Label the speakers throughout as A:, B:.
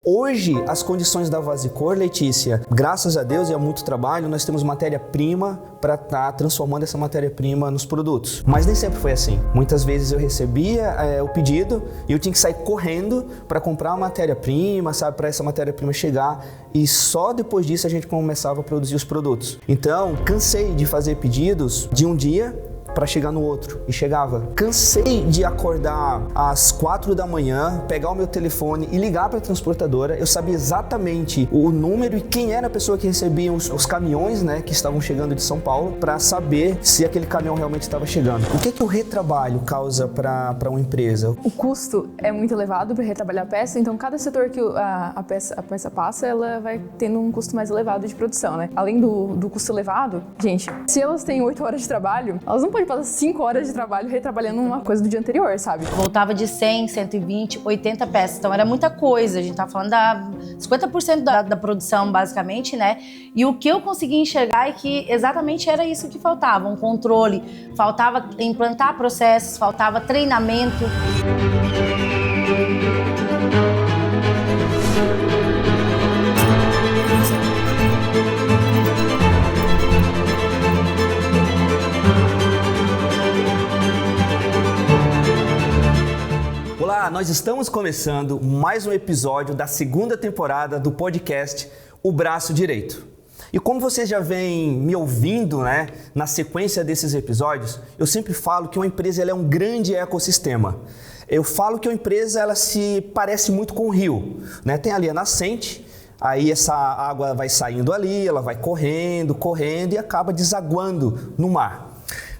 A: Hoje, as condições da Vazicor, Letícia, graças a Deus e a muito trabalho, nós temos matéria-prima para estar transformando essa matéria-prima nos produtos. Mas nem sempre foi assim. Muitas vezes eu recebia o pedido e eu tinha que sair correndo para comprar a matéria-prima, sabe, para essa matéria-prima chegar, e só depois disso a gente começava a produzir os produtos. Então, cansei de fazer pedidos de um dia para chegar no outro, e chegava. Cansei de acordar às 4 da manhã, pegar o meu telefone e ligar para a transportadora. Eu sabia exatamente o número e quem era a pessoa que recebia os caminhões, né, que estavam chegando de São Paulo, para saber se aquele caminhão realmente estava chegando. O que o retrabalho causa para uma empresa?
B: O custo é muito elevado para retrabalhar a peça, então cada setor que a peça passa, ela vai tendo um custo mais elevado de produção, né? Além do custo elevado, gente, se elas têm 8 horas de trabalho, elas não podem passar 5 horas de trabalho retrabalhando uma coisa do dia anterior, sabe?
C: Voltava de 100, 120, 80 peças, então era muita coisa. A gente tá falando da 50% da produção, basicamente, né? E o que eu consegui enxergar é que exatamente era isso que faltava, um controle, faltava implantar processos, faltava treinamento.
A: Olá, nós estamos começando mais um episódio da segunda temporada do podcast O Braço Direito. E como vocês já vêm me ouvindo, né, na sequência desses episódios, eu sempre falo que uma empresa ela é um grande ecossistema. Eu falo que uma empresa ela se parece muito com o rio, né? Tem ali a nascente, aí essa água vai saindo ali, ela vai correndo e acaba desaguando no mar.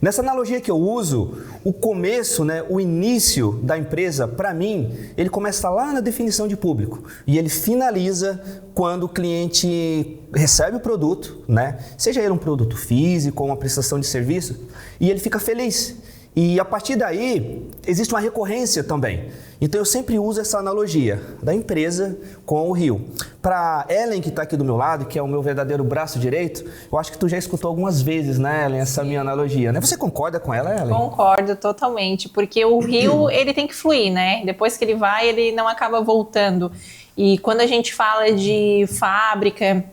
A: Nessa analogia que eu uso, o começo, né, o início da empresa, para mim, ele começa lá na definição de público e ele finaliza quando o cliente recebe o produto, né, seja ele um produto físico ou uma prestação de serviço, e ele fica feliz. E a partir daí, existe uma recorrência também. Então eu sempre uso essa analogia da empresa com o rio. Para Ellen, que está aqui do meu lado, que é o meu verdadeiro braço direito, eu acho que tu já escutou algumas vezes, né, Ellen, essa minha analogia, né? Você concorda com ela, Ellen?
D: Concordo totalmente, porque o rio, ele tem que fluir, né? Depois que ele vai, ele não acaba voltando. E quando a gente fala de fábrica,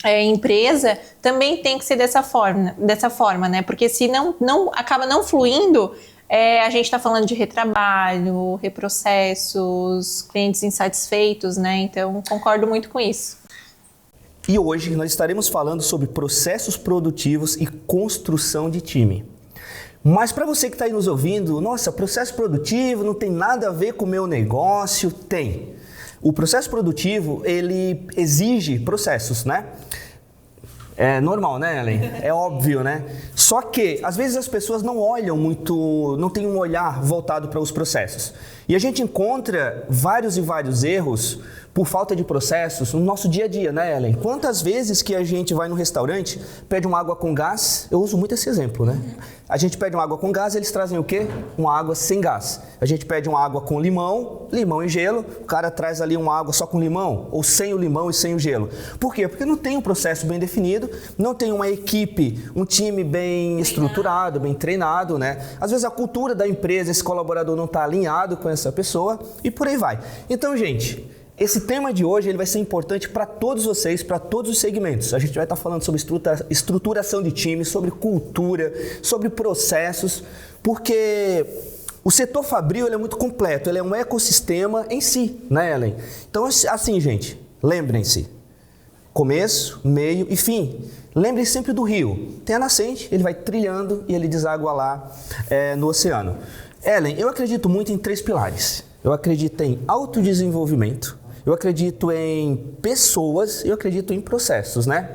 D: empresa, também tem que ser dessa forma, né? Porque se não acaba não fluindo, a gente está falando de retrabalho, reprocessos, clientes insatisfeitos, né? Então, concordo muito com isso.
A: E hoje nós estaremos falando sobre processos produtivos e construção de time. Mas para você que está aí nos ouvindo, nossa, processo produtivo não tem nada a ver com o meu negócio? Tem. O processo produtivo, ele exige processos, né? É normal, né, Ellen? É óbvio, né? Só que, às vezes, as pessoas não olham muito, não têm um olhar voltado para os processos. E a gente encontra vários e vários erros por falta de processos no nosso dia a dia, né, Ellen? Quantas vezes que a gente vai no restaurante, pede uma água com gás, eu uso muito esse exemplo, né? A gente pede uma água com gás, eles trazem o quê? Uma água sem gás. A gente pede uma água com limão e gelo, o cara traz ali uma água só com limão, ou sem o limão e sem o gelo. Por quê? Porque não tem um processo bem definido, não tem uma equipe, um time bem estruturado, bem treinado, né? Às vezes a cultura da empresa, esse colaborador não está alinhado com essa pessoa e por aí vai. Então, gente, esse tema de hoje ele vai ser importante para todos vocês, para todos os segmentos. A gente vai estar falando sobre estruturação de time, sobre cultura, sobre processos, porque o setor fabril ele é muito completo, ele é um ecossistema em si, né, Ellen? Então, assim, gente, lembrem-se, começo, meio e fim. Lembrem-se sempre do rio. Tem a nascente, ele vai trilhando e ele deságua lá no oceano. Ellen, eu acredito muito em 3 pilares. Eu acredito em autodesenvolvimento, eu acredito em pessoas e eu acredito em processos, né?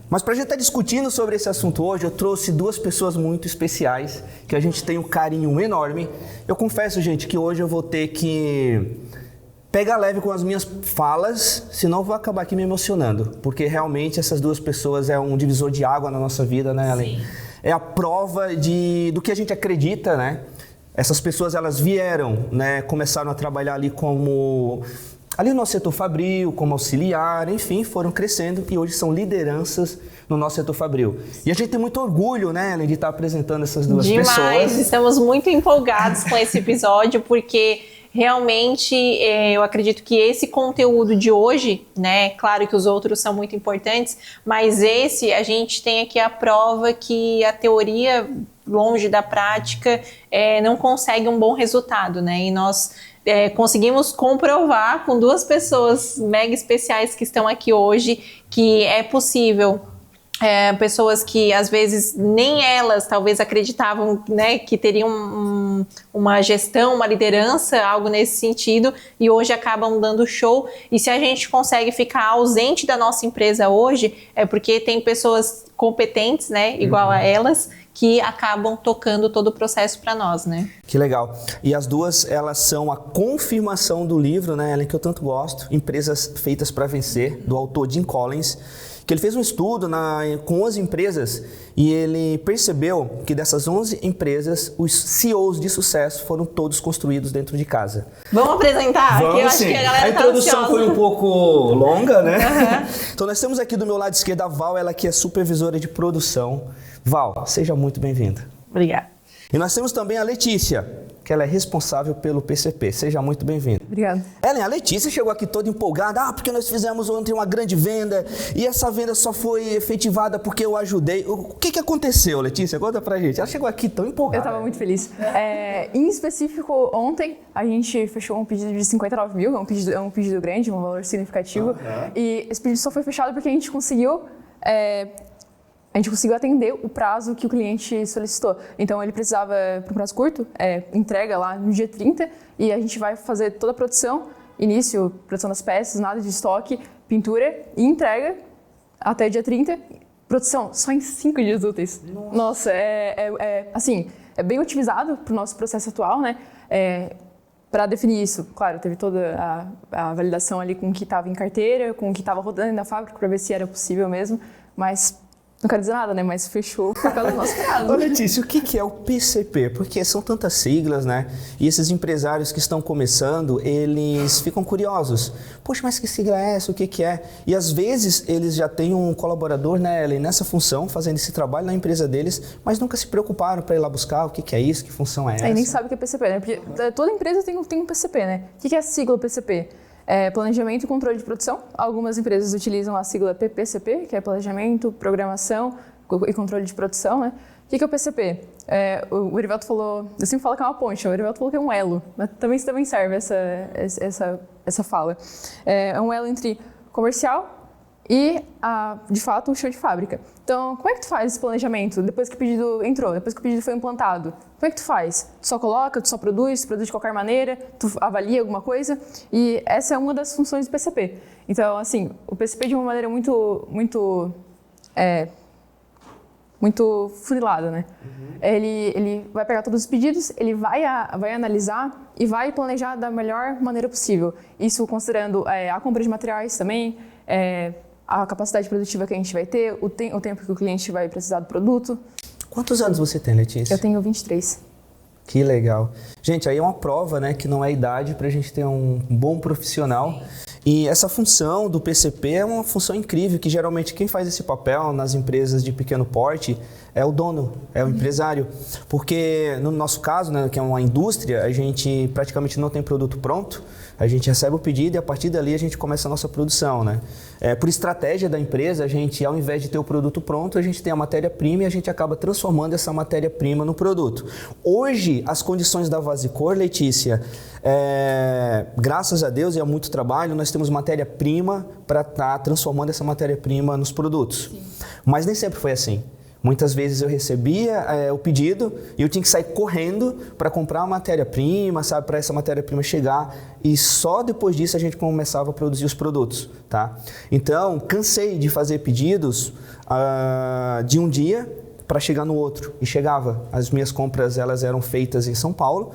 A: Mas para a gente estar discutindo sobre esse assunto hoje, eu trouxe 2 pessoas muito especiais, que a gente tem um carinho enorme. Eu confesso, gente, que hoje eu vou ter que pegar leve com as minhas falas, senão eu vou acabar aqui me emocionando, porque realmente essas 2 pessoas é um divisor de água na nossa vida, né, Ellen? Sim. É a prova do que a gente acredita, né? Essas pessoas, elas vieram, né, começaram a trabalhar ali no nosso setor fabril, como auxiliar, enfim, foram crescendo e hoje são lideranças no nosso setor fabril. E a gente tem muito orgulho, né, Ellen, de estar apresentando essas 2 pessoas.
D: Demais, estamos muito empolgados com esse episódio, porque realmente eu acredito que esse conteúdo de hoje, né, claro que os outros são muito importantes, mas esse a gente tem aqui a prova que a teoria, longe da prática, não consegue um bom resultado, né? E nós conseguimos comprovar com 2 pessoas mega especiais que estão aqui hoje que é possível. Pessoas que às vezes nem elas talvez acreditavam, né, que teriam uma gestão, uma liderança, algo nesse sentido, e hoje acabam dando show. E se a gente consegue ficar ausente da nossa empresa hoje, é porque tem pessoas competentes, né, igual a elas, que acabam tocando todo o processo para nós, né?
A: Que legal. E as 2, elas são a confirmação do livro, né, Ellen, que eu tanto gosto, Empresas Feitas para Vencer, do autor Jim Collins, que ele fez um estudo com 11 empresas e ele percebeu que dessas 11 empresas, os CEOs de sucesso foram todos construídos dentro de casa.
D: Vamos apresentar?
A: Vamos,
D: eu acho
A: sim.
D: Que a galera
A: a introdução
D: tá
A: foi um pouco longa, né?
D: Uhum.
A: Então nós temos aqui do meu lado esquerdo a Val, ela que é supervisora de produção. Val, seja muito bem-vinda.
C: Obrigada.
A: E nós temos também a Letícia, que ela é responsável pelo PCP. Seja muito bem-vinda.
B: Obrigada.
A: Ellen, a Letícia chegou aqui toda empolgada. Porque nós fizemos ontem uma grande venda e essa venda só foi efetivada porque eu ajudei. O que aconteceu, Letícia? Conta pra gente. Ela chegou aqui tão empolgada.
B: Eu tava muito feliz. Em específico, ontem a gente fechou um pedido de 59 mil, é um pedido grande, um valor significativo. E esse pedido só foi fechado porque a gente conseguiu atender o prazo que o cliente solicitou. Então, ele precisava, para um prazo curto, entrega lá no dia 30, e a gente vai fazer toda a produção, início, produção das peças, nada de estoque, pintura e entrega até dia 30. Produção só em 5 dias úteis. Nossa, assim, é bem otimizado para o nosso processo atual, né? Para definir isso, claro, teve toda a validação ali com o que estava em carteira, com o que estava rodando na fábrica, para ver se era possível mesmo, mas não quero dizer nada, né? Mas fechou por causa do nosso prazo.
A: Ô, Letícia, o que é o PCP? Porque são tantas siglas, né? E esses empresários que estão começando, eles ficam curiosos. Poxa, mas que sigla é essa? O que é? E às vezes eles já têm um colaborador, né, Ellen, nessa função, fazendo esse trabalho na empresa deles, mas nunca se preocuparam para ir lá buscar o que é isso, que função é essa.
B: Aí nem sabe o que é PCP, né? Porque toda empresa tem um PCP, né? O que é a sigla PCP? Planejamento e controle de produção. Algumas empresas utilizam a sigla PPCP, que é planejamento, programação e controle de produção, né? O que é o PCP? O Erivelto falou, eu sempre falo que é uma ponte, o Erivelto falou que é um elo, mas também serve essa fala. É um elo entre comercial e, de fato, o chão de fábrica. Então, como é que tu faz esse planejamento depois que o pedido entrou, depois que o pedido foi implantado? Como é que tu faz? Tu só coloca, tu só produz de qualquer maneira, tu avalia alguma coisa? E essa é uma das funções do PCP. Então, assim, o PCP de uma maneira muito funilada, né? Ele vai pegar todos os pedidos, ele vai analisar e vai planejar da melhor maneira possível. Isso considerando a compra de materiais também, a capacidade produtiva que a gente vai ter, o tempo que o cliente vai precisar do produto.
A: Quantos anos você tem, Letícia?
B: Eu tenho 23.
A: Que legal. Gente, aí é uma prova, né, que não é idade para a gente ter um bom profissional. E essa função do PCP é uma função incrível, que geralmente quem faz esse papel nas empresas de pequeno porte é o dono, é o empresário. Porque no nosso caso, né, que é uma indústria, a gente praticamente não tem produto pronto, a gente recebe o pedido e a partir dali a gente começa a nossa produção, né? Por estratégia da empresa, a gente, ao invés de ter o produto pronto, a gente tem a matéria-prima e a gente acaba transformando essa matéria-prima no produto. Hoje, as condições da Vasicor, Letícia, graças a Deus e a muito trabalho, nós temos matéria-prima para estar transformando essa matéria-prima nos produtos. Sim. Mas nem sempre foi assim. Muitas vezes eu recebia o pedido e eu tinha que sair correndo para comprar a matéria-prima, sabe, para essa matéria-prima chegar, e só depois disso a gente começava a produzir os produtos, tá? Então, cansei de fazer pedidos de um dia para chegar no outro, e chegava. As minhas compras, elas eram feitas em São Paulo.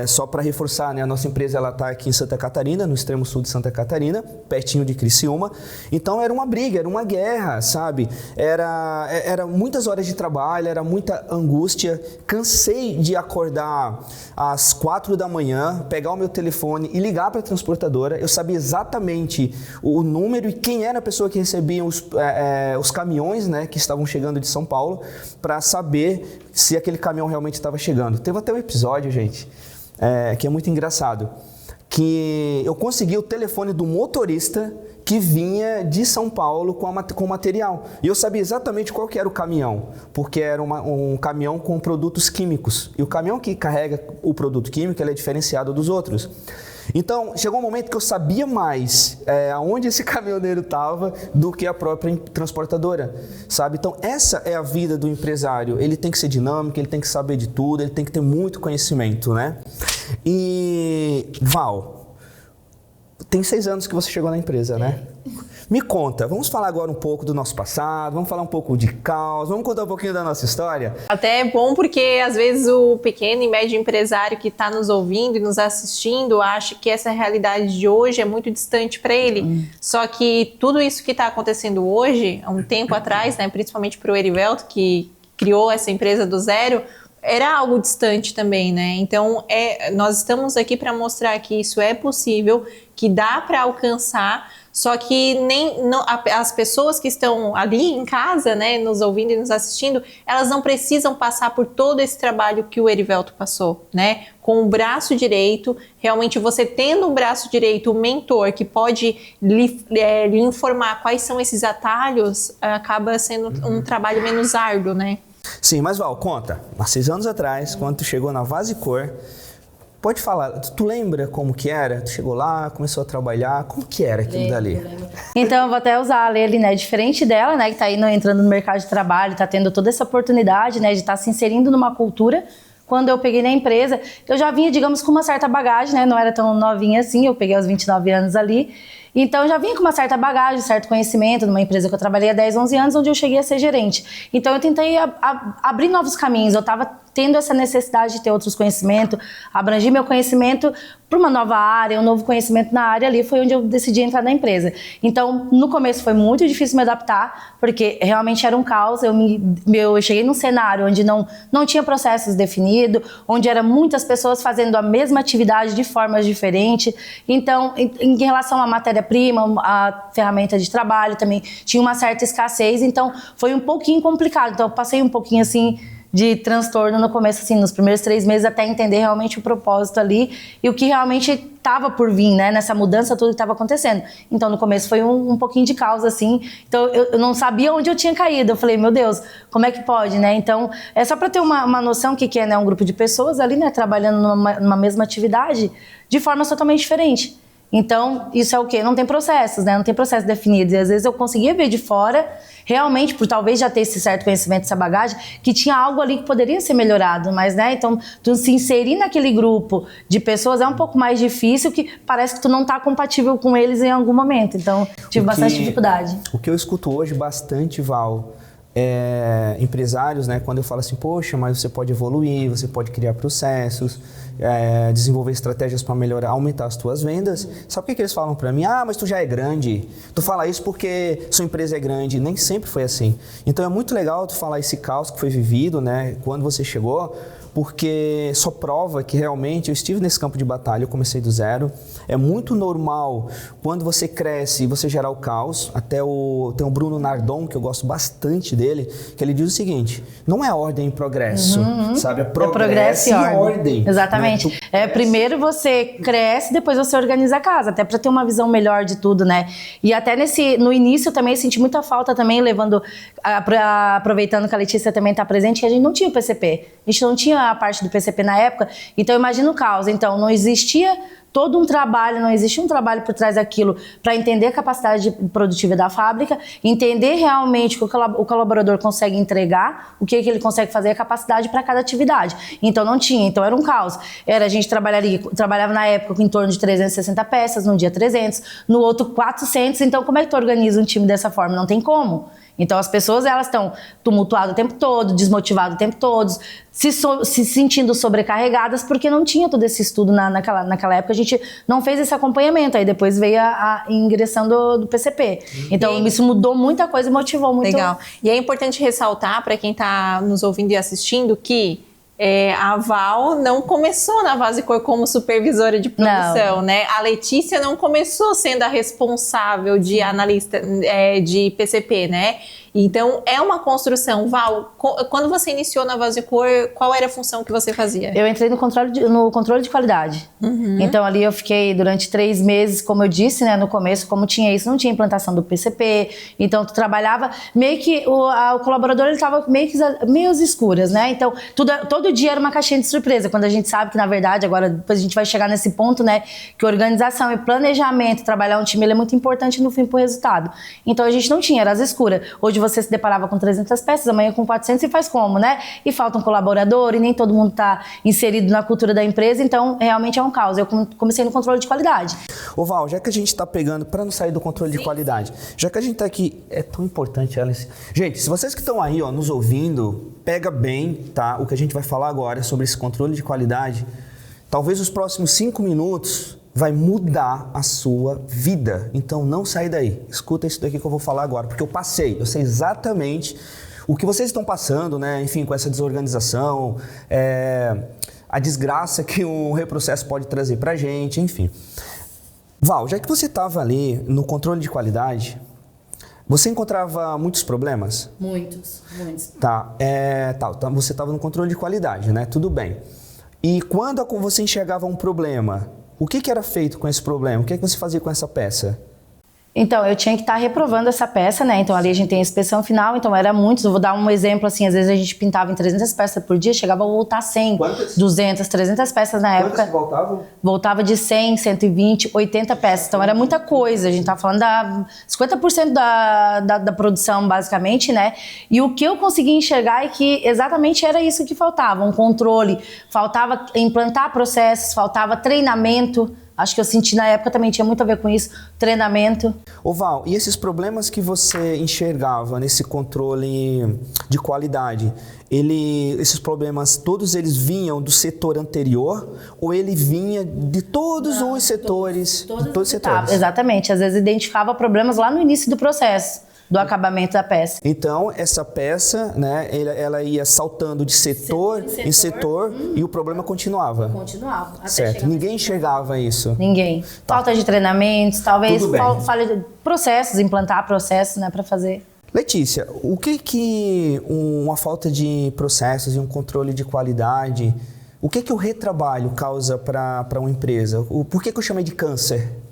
A: Só para reforçar, né, a nossa empresa está aqui em Santa Catarina, no extremo sul de Santa Catarina, pertinho de Criciúma. Então era uma briga, era uma guerra, sabe? Era muitas horas de trabalho, era muita angústia. Cansei de acordar às 4 da manhã, pegar o meu telefone e ligar para a transportadora. Eu sabia exatamente o número e quem era a pessoa que recebia os caminhões, né, que estavam chegando de São Paulo, para saber se aquele caminhão realmente estava chegando. Teve até um episódio, gente, que é muito engraçado, que eu consegui o telefone do motorista que vinha de São Paulo com material. E eu sabia exatamente qual que era o caminhão, porque era um caminhão com produtos químicos. E o caminhão que carrega o produto químico, ele é diferenciado dos outros. Então, chegou um momento que eu sabia mais aonde esse caminhoneiro estava do que a própria transportadora, sabe? Então, essa é a vida do empresário. Ele tem que ser dinâmico, ele tem que saber de tudo, ele tem que ter muito conhecimento, né? E, Val, tem 6 anos que você chegou na empresa, né? Me conta, vamos falar agora um pouco do nosso passado, vamos falar um pouco de caos, vamos contar um pouquinho da nossa história?
D: Até é bom porque, às vezes, o pequeno e médio empresário que está nos ouvindo e nos assistindo acha que essa realidade de hoje é muito distante para ele. Só que tudo isso que está acontecendo hoje, há um tempo atrás, né, principalmente para o Erivelto, que criou essa empresa do zero, era algo distante também, né? Então, nós estamos aqui para mostrar que isso é possível, que dá para alcançar, só que as pessoas que estão ali em casa, né, nos ouvindo e nos assistindo, elas não precisam passar por todo esse trabalho que o Erivelto passou, né? Com o braço direito, realmente você tendo um braço direito, um mentor que pode lhe informar quais são esses atalhos, acaba sendo um trabalho menos árduo, né?
A: Sim, mas Val, conta, há 6 anos atrás, quando tu chegou na Vasicor, pode falar, tu lembra como que era? Tu chegou lá, começou a trabalhar, como que era aquilo dali?
C: Então, eu vou até usar a Lely, né, diferente dela, né, que tá entrando no mercado de trabalho, tá tendo toda essa oportunidade, né, de estar se inserindo numa cultura. Quando eu peguei na empresa, eu já vinha, digamos, com uma certa bagagem, né, não era tão novinha assim, eu peguei aos 29 anos ali. Então, eu já vinha com uma certa bagagem, certo conhecimento, numa empresa que eu trabalhei há 10, 11 anos, onde eu cheguei a ser gerente. Então, eu tentei abrir novos caminhos, eu estava tendo essa necessidade de ter outros conhecimentos, abranger meu conhecimento para uma nova área, um novo conhecimento na área ali, foi onde eu decidi entrar na empresa. Então, no começo foi muito difícil me adaptar, porque realmente era um caos, eu cheguei num cenário onde não tinha processos definidos, onde eram muitas pessoas fazendo a mesma atividade de formas diferentes. Então, em relação à matéria-prima, a ferramenta de trabalho também tinha uma certa escassez, então foi um pouquinho complicado. Então, eu passei um pouquinho assim de transtorno no começo, assim, nos primeiros 3 meses, até entender realmente o propósito ali e o que realmente estava por vir, né, nessa mudança, tudo que estava acontecendo. Então, no começo foi um pouquinho de caos, assim, então eu não sabia onde eu tinha caído, eu falei, meu Deus, como é que pode, né, então, é só para ter uma noção que é, né, um grupo de pessoas ali, né, trabalhando numa mesma atividade, de formas totalmente diferentes. Então, isso é o quê? Não tem processos, né? Não tem processos definidos. E às vezes eu conseguia ver de fora, realmente, por talvez já ter esse certo conhecimento, essa bagagem, que tinha algo ali que poderia ser melhorado. Mas, né? Então, tu se inserir naquele grupo de pessoas é um pouco mais difícil, que parece que tu não está compatível com eles em algum momento. Então, tive bastante dificuldade.
A: O que eu escuto hoje bastante, Val, empresários, né? Quando eu falo assim, poxa, mas você pode evoluir, você pode criar processos, desenvolver estratégias para melhorar, aumentar as tuas vendas. Sabe o que eles falam para mim? Ah, mas tu já é grande. Tu fala isso porque sua empresa é grande. Nem sempre foi assim. Então é muito legal tu falar esse caos que foi vivido, né? Quando você chegou, porque só prova que realmente eu estive nesse campo de batalha, eu comecei do zero. É muito normal quando você cresce e você gerar o caos. Até tem o Bruno Nardon, que eu gosto bastante dele, que ele diz o seguinte, não é ordem e progresso, sabe? É progresso e ordem.
C: Exatamente. Né? Primeiro você cresce, depois você organiza a casa, até para ter uma visão melhor de tudo, né? E até no início também senti muita falta também, aproveitando que a Letícia também está presente, que a gente não tinha o PCP. A gente não tinha a parte do PCP na época, então imagina o caos. Então não existia todo um trabalho, não existia um trabalho por trás daquilo para entender a capacidade produtiva da fábrica, entender realmente o que o colaborador consegue entregar, o que ele consegue fazer, a capacidade para cada atividade. Então não tinha, então era um caos. A gente trabalhava na época com em torno de 360 peças, num dia 300, no outro 400, então como é que tu organiza um time dessa forma? Não tem como. Então as pessoas elas estão tumultuadas o tempo todo, desmotivadas o tempo todo, se sentindo sobrecarregadas porque não tinha todo esse estudo naquela época, a gente não fez esse acompanhamento, aí depois veio a ingressão do PCP. Então isso mudou muita coisa e motivou muito.
D: Legal. E é importante ressaltar para quem está nos ouvindo e assistindo que a Val não começou na Vasicor como supervisora de produção, né? A Letícia não começou sendo a responsável de analista de PCP, né? Então, é uma construção. Val, quando você iniciou na Vazicor, qual era a função que você fazia?
C: Eu entrei no controle de qualidade. Então, ali eu fiquei durante 3 meses, como eu disse, né, no começo, como tinha isso, não tinha implantação do PCP, então tu trabalhava, meio que o colaborador, ele estava meio às escuras, né? Então, todo dia era uma caixinha de surpresa, quando a gente sabe que, na verdade, agora, depois a gente vai chegar nesse ponto, né, que organização e planejamento, trabalhar um time, ele é muito importante no fim pro resultado. Então, a gente não tinha, era às escuras. Hoje você se deparava com 300 peças, amanhã com 400 e faz como, né? E falta um colaborador e nem todo mundo está inserido na cultura da empresa, então realmente é um caos. Eu comecei no controle de qualidade.
A: Ô Val, já que a gente está pegando, para não sair do controle de qualidade, já que a gente está aqui, é tão importante, Alice. Gente, se vocês que estão aí, ó, nos ouvindo, pega bem, tá? O que a gente vai falar agora sobre esse controle de qualidade, talvez os próximos 5 minutos vai mudar a sua vida. Então não sai daí. Escuta isso daqui que eu vou falar agora, porque eu sei exatamente o que vocês estão passando, né? Enfim, com essa desorganização, a desgraça que o reprocesso pode trazer pra gente, enfim. Val, já que você estava ali no controle de qualidade, você encontrava muitos problemas?
C: Muitos.
A: Tá, você estava no controle de qualidade, né? Tudo bem. E quando você enxergava um problema, o que era feito com esse problema? O que você fazia com essa peça?
C: Então, eu tinha que estar reprovando essa peça, né? Então, ali a gente tem a inspeção final, então era muitos. Eu vou dar um exemplo, assim, às vezes a gente pintava em 300 peças por dia, chegava a voltar 100,
A: Quantas?
C: 200, 300 peças na época.
A: Quantas voltavam?
C: Voltava de 100, 120, 80 peças. Então, era muita coisa. A gente tá falando da 50% da produção, basicamente, né? E o que eu consegui enxergar é que exatamente era isso que faltava. Um controle, faltava implantar processos, faltava treinamento. Acho que eu senti na época também tinha muito a ver com isso, treinamento.
A: Ô Val, e esses problemas que você enxergava nesse controle de qualidade, esses problemas, todos eles vinham do setor anterior ou ele vinha de todos os setores? De todos os setores.
C: Exatamente, às vezes identificava problemas lá no início do processo, do acabamento da peça.
A: Então, essa peça, né, ela ia saltando de setor em setor e o problema continuava.
C: Continuava. Até
A: certo. Ninguém enxergava isso.
C: Ninguém.
A: Tá.
C: Falta de treinamentos, talvez
A: Tudo bem.
C: falha de processos, implantar processos, né, para fazer.
A: Letícia, o que uma falta de processos e um controle de qualidade, o que o retrabalho causa para uma empresa? Por que eu chamei de câncer?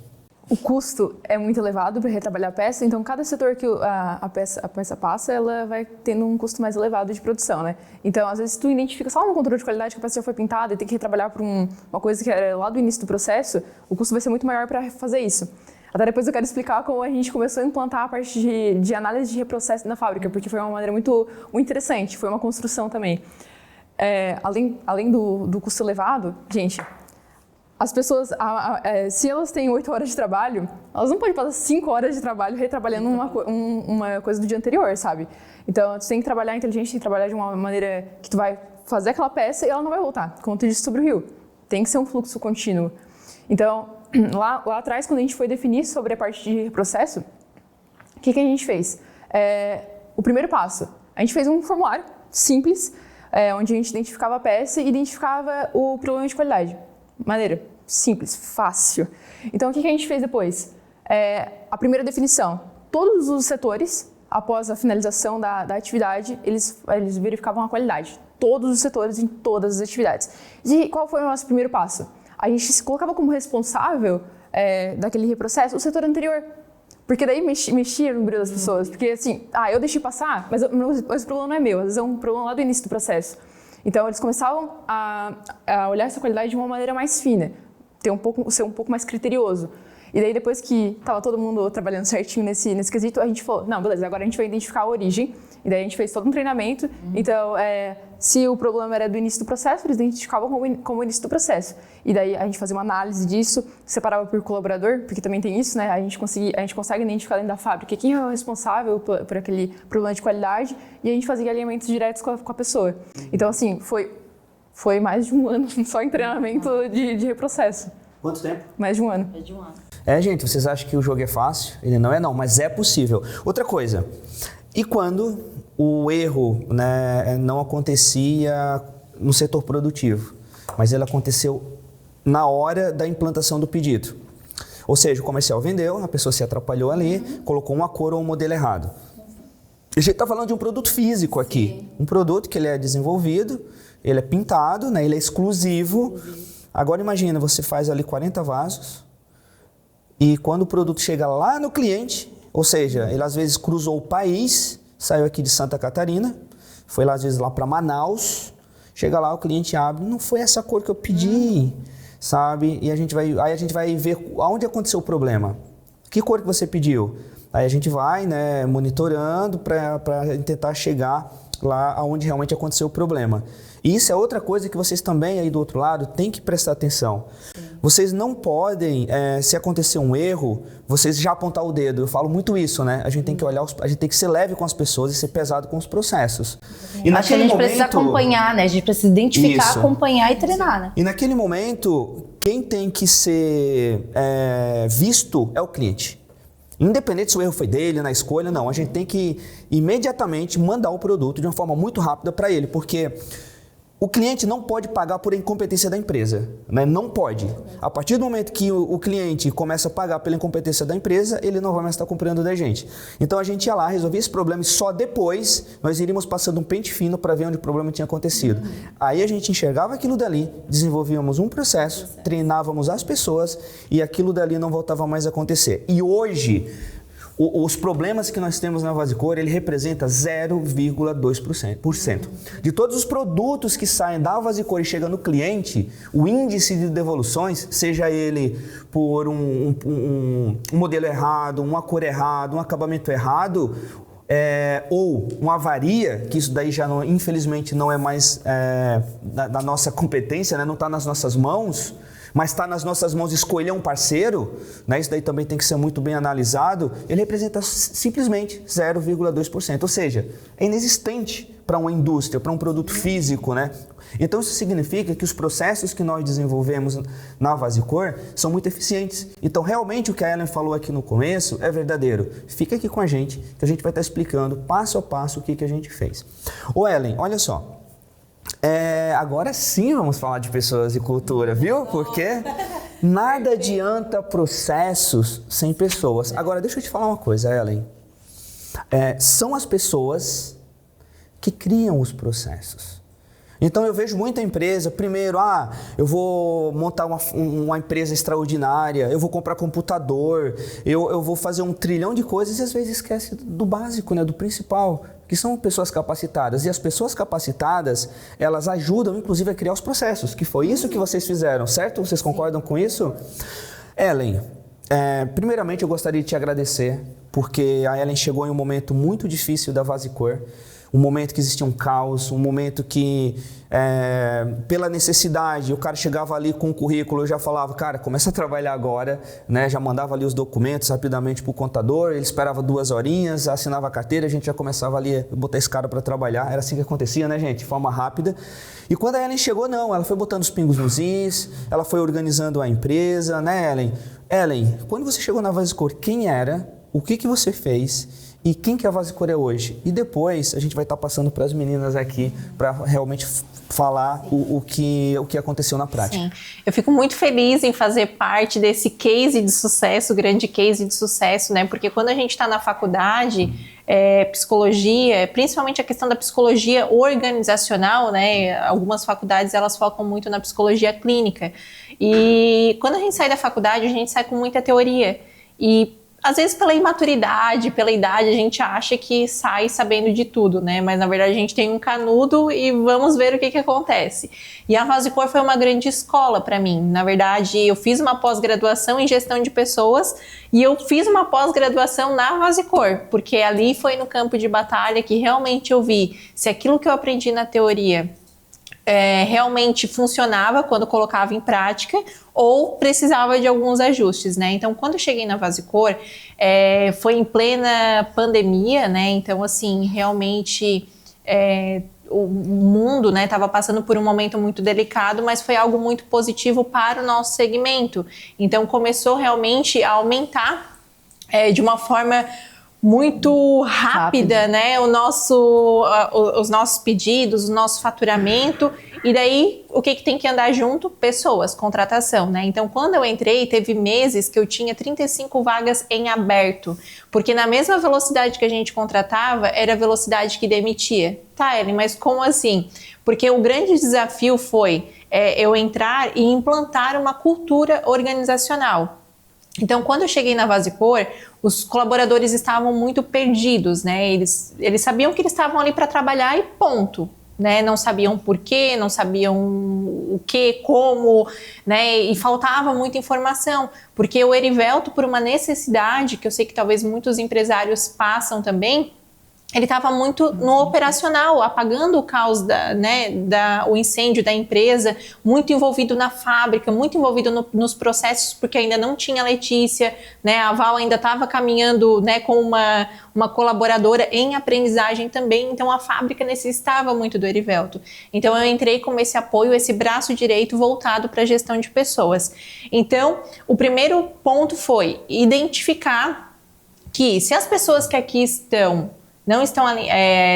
B: O custo é muito elevado para retrabalhar a peça, então cada setor que a peça passa, ela vai tendo um custo mais elevado de produção, né? Então, às vezes, tu identifica só no controle de qualidade que a peça já foi pintada e tem que retrabalhar por uma coisa que era lá do início do processo, o custo vai ser muito maior para fazer isso. Até depois eu quero explicar como a gente começou a implantar a parte de análise de reprocesso na fábrica, porque foi uma maneira muito interessante, foi uma construção também. Além do custo elevado, gente, as pessoas, se elas têm 8 horas de trabalho, elas não podem passar 5 horas de trabalho retrabalhando uma coisa do dia anterior, sabe? Então, tu tem que trabalhar inteligente, tem que trabalhar de uma maneira que tu vai fazer aquela peça e ela não vai voltar, como tu disse sobre o rio. Tem que ser um fluxo contínuo. Então, lá atrás, quando a gente foi definir sobre a parte de processo, o que a gente fez? O primeiro passo, a gente fez um formulário simples, onde a gente identificava a peça e identificava o problema de qualidade. Maneira simples, fácil. Então, o que a gente fez depois? A primeira definição. Todos os setores, após a finalização da atividade, eles verificavam a qualidade. Todos os setores em todas as atividades. E qual foi o nosso primeiro passo? A gente se colocava como responsável daquele reprocesso o setor anterior. Porque daí mexia no brilho das pessoas. Porque assim, eu deixei passar, mas esse problema não é meu. Às vezes é um problema lá do início do processo. Então, eles começavam a olhar essa qualidade de uma maneira mais fina, ser um pouco mais criterioso. E daí, depois que estava todo mundo trabalhando certinho nesse quesito, a gente falou, não, beleza, agora a gente vai identificar a origem. E daí a gente fez todo um treinamento. Então, se o problema era do início do processo, eles identificavam como o início do processo. E daí a gente fazia uma análise disso, separava por colaborador, porque também tem isso, né? A gente consegue identificar dentro da fábrica quem é o responsável por aquele problema de qualidade e a gente fazia alinhamentos diretos com a pessoa. Então, assim, foi mais de um ano só em treinamento de reprocesso.
A: Quanto tempo?
B: Mais de um ano.
C: Mais de um ano.
A: Gente, vocês acham que o jogo é fácil? Ele não é não, mas é possível. Outra coisa, e quando o erro, né, não acontecia no setor produtivo, mas ele aconteceu na hora da implantação do pedido? Ou seja, o comercial vendeu, a pessoa se atrapalhou ali, colocou uma cor ou um modelo errado. A gente está falando de um produto físico aqui. Um produto que ele é desenvolvido, ele é pintado, né? Ele é exclusivo. Agora imagina, você faz ali 40 vasos e quando o produto chega lá no cliente, ou seja, ele às vezes cruzou o país, saiu aqui de Santa Catarina, foi lá às vezes lá para Manaus, chega lá, o cliente abre, não foi essa cor que eu pedi, sabe? E aí a gente vai ver aonde aconteceu o problema. Que cor que você pediu? Aí a gente vai, né, monitorando para tentar chegar lá aonde realmente aconteceu o problema. E isso é outra coisa que vocês também aí do outro lado têm que prestar atenção. Sim. Vocês não podem, se acontecer um erro, vocês já apontar o dedo. Eu falo muito isso, né? A gente tem que olhar, a gente tem que ser leve com as pessoas e ser pesado com os processos.
C: E acho que a gente precisa acompanhar, né? A gente precisa identificar, isso, acompanhar e treinar, né?
A: E naquele momento, quem tem que ser visto é o cliente. Independente se o erro foi dele, na escolha, não. A gente tem que imediatamente mandar o produto de uma forma muito rápida para ele, porque o cliente não pode pagar por incompetência da empresa, né? Não pode. A partir do momento que o cliente começa a pagar pela incompetência da empresa, ele não vai mais estar comprando da gente. Então a gente ia lá, resolvia esse problema e só depois nós iríamos passando um pente fino para ver onde o problema tinha acontecido. Aí a gente enxergava aquilo dali, desenvolvíamos um processo, treinávamos as pessoas e aquilo dali não voltava mais a acontecer. E hoje, os problemas que nós temos na Vasicor, ele representa 0,2%. De todos os produtos que saem da Vasicor e chegam no cliente, o índice de devoluções, seja ele por um modelo errado, uma cor errada, um acabamento errado, ou uma avaria, que isso daí já não, infelizmente não é mais da nossa competência, né? Não está nas nossas mãos, mas está nas nossas mãos escolher um parceiro, né? Isso daí também tem que ser muito bem analisado, ele representa simplesmente 0,2%, ou seja, é inexistente para uma indústria, para um produto físico, né? Então isso significa que os processos que nós desenvolvemos na Vasicor são muito eficientes. Então realmente o que a Ellen falou aqui no começo é verdadeiro. Fica aqui com a gente, que a gente vai estar explicando passo a passo o que a gente fez. Ô Ellen, olha só. Agora sim vamos falar de pessoas e cultura, viu? Porque nada adianta processos sem pessoas. Agora, deixa eu te falar uma coisa, Ellen. São as pessoas que criam os processos. Então eu vejo muita empresa, primeiro, eu vou montar uma empresa extraordinária, eu vou comprar computador, eu vou fazer 1 trilhão de coisas e às vezes esquece do básico, né, do principal, que são pessoas capacitadas. E as pessoas capacitadas, elas ajudam inclusive a criar os processos, que foi isso que vocês fizeram, certo? Vocês concordam com isso? Ellen, primeiramente eu gostaria de te agradecer, porque a Ellen chegou em um momento muito difícil da Vasicor, um momento que existia um caos, um momento que, pela necessidade, o cara chegava ali com o currículo, eu já falava, cara, começa a trabalhar agora, né? Já mandava ali os documentos rapidamente para o contador, ele esperava 2 horinhas, assinava a carteira, a gente já começava ali a botar esse cara para trabalhar, era assim que acontecia, né, gente? De forma rápida. E quando a Ellen chegou, não, ela foi botando os pingos nos is, ela foi organizando a empresa, né, Ellen? Ellen, quando você chegou na Vasicor, quem era, o que você fez e quem que a Vasicor é hoje? E depois a gente vai estar passando para as meninas aqui para realmente falar o que aconteceu na prática.
D: Sim, eu fico muito feliz em fazer parte desse case de sucesso, grande case de sucesso, né? Porque quando a gente está na faculdade, psicologia, principalmente a questão da psicologia organizacional, né? Algumas faculdades elas focam muito na psicologia clínica. E quando a gente sai da faculdade, a gente sai com muita teoria. E às vezes pela imaturidade, pela idade, a gente acha que sai sabendo de tudo, né? Mas na verdade a gente tem um canudo e vamos ver o que acontece. E a Vasicor foi uma grande escola para mim. Na verdade, eu fiz uma pós-graduação em gestão de pessoas e eu fiz uma pós-graduação na Vasicor, porque ali foi no campo de batalha que realmente eu vi se aquilo que eu aprendi na teoria realmente funcionava quando colocava em prática ou precisava de alguns ajustes, né? Então, quando eu cheguei na Vasicor, foi em plena pandemia, né? Então, assim, realmente o mundo, né, estava passando por um momento muito delicado, mas foi algo muito positivo para o nosso segmento. Então, começou realmente a aumentar de uma forma muito rápida, né? Os nossos pedidos, o nosso faturamento. E daí, o que tem que andar junto? Pessoas, contratação, né? Então, quando eu entrei, teve meses que eu tinha 35 vagas em aberto. Porque na mesma velocidade que a gente contratava, era a velocidade que demitia. Tá, Ellen, mas como assim? Porque o grande desafio foi eu entrar e implantar uma cultura organizacional. Então, quando eu cheguei na Vasicor, os colaboradores estavam muito perdidos, né? Eles sabiam que eles estavam ali para trabalhar e ponto, né? Não sabiam por quê, não sabiam o que, como, né? E faltava muita informação, porque o Erivelto, por uma necessidade, que eu sei que talvez muitos empresários passam também, ele estava muito no operacional, apagando o caos, o incêndio da empresa, muito envolvido na fábrica, muito envolvido nos processos, porque ainda não tinha Letícia, né? A Val ainda estava caminhando, né, com uma colaboradora em aprendizagem também, então a fábrica necessitava muito do Erivelto. Então eu entrei com esse apoio, esse braço direito voltado para a gestão de pessoas. Então, o primeiro ponto foi identificar que se as pessoas que aqui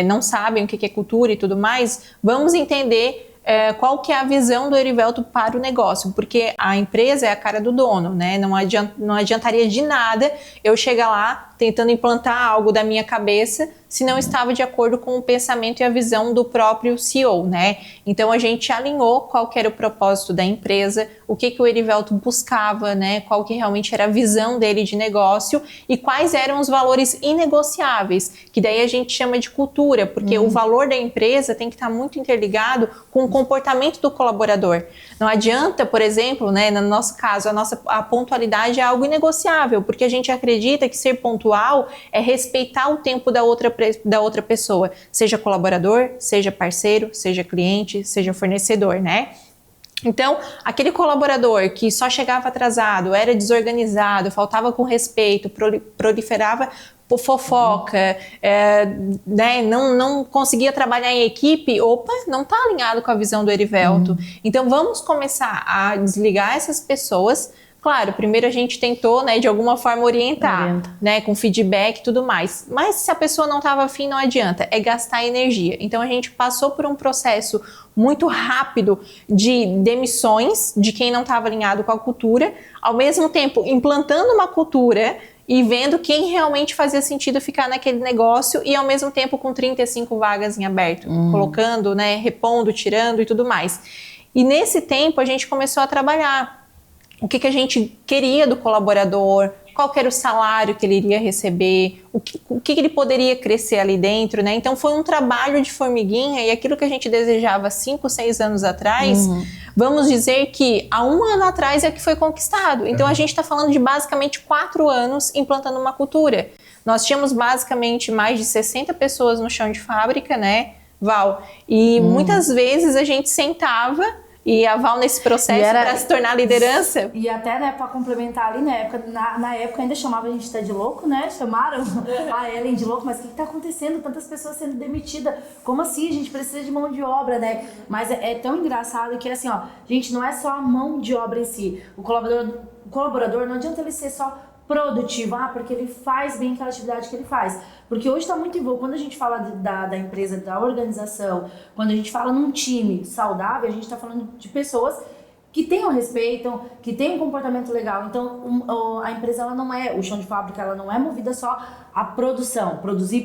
D: não sabem o que é cultura e tudo mais, vamos entender qual que é a visão do Erivelto para o negócio, porque a empresa é a cara do dono, né? Não adiantaria de nada eu chegar lá tentando implantar algo da minha cabeça se não estava de acordo com o pensamento e a visão do próprio CEO, né? Então a gente alinhou qual que era o propósito da empresa, o que o Erivelto buscava, né? Qual que realmente era a visão dele de negócio e quais eram os valores inegociáveis, que daí a gente chama de cultura, porque o valor da empresa tem que estar muito interligado com o comportamento do colaborador. Não adianta, por exemplo, né, no nosso caso, a pontualidade é algo inegociável, porque a gente acredita que ser pontual é respeitar o tempo da outra pessoa, seja colaborador, seja parceiro, seja cliente, seja fornecedor, né? Então, aquele colaborador que só chegava atrasado, era desorganizado, faltava com respeito, proliferava por fofoca, né, não conseguia trabalhar em equipe, não está alinhado com a visão do Erivelto. Então, vamos começar a desligar essas pessoas. Claro, primeiro a gente tentou, né, de alguma forma orientar, né, com feedback e tudo mais. Mas se a pessoa não estava afim, não adianta, é gastar energia. Então a gente passou por um processo muito rápido de demissões de quem não estava alinhado com a cultura, ao mesmo tempo implantando uma cultura e vendo quem realmente fazia sentido ficar naquele negócio e ao mesmo tempo com 35 vagas em aberto, colocando, né, repondo, tirando e tudo mais. E nesse tempo a gente começou a trabalhar o que a gente queria do colaborador, qual que era o salário que ele iria receber, o que ele poderia crescer ali dentro, né? Então foi um trabalho de formiguinha e aquilo que a gente desejava 5, 6 anos atrás, vamos dizer que há 1 ano atrás é que foi conquistado. Então a gente está falando de basicamente 4 anos implantando uma cultura. Nós tínhamos basicamente mais de 60 pessoas no chão de fábrica, né, Val? E muitas vezes a gente sentava e a Val nesse processo para se tornar liderança.
C: E até, né, para complementar ali, na época ainda chamava a gente até de louco, né? Chamaram a Ellen de louco, mas o que está acontecendo? Tantas pessoas sendo demitidas. Como assim? A gente precisa de mão de obra, né? Mas é tão engraçado que assim, ó, gente, não é só a mão de obra em si. O colaborador não adianta ele ser só produtivo, porque ele faz bem aquela atividade que ele faz. Porque hoje está muito envolvido, quando a gente fala da empresa, da organização, quando a gente fala num time saudável, a gente está falando de pessoas que tenham respeito, que tenham um comportamento legal. Então, a empresa, ela não é, o chão de fábrica, ela não é movida só à produção, produzir.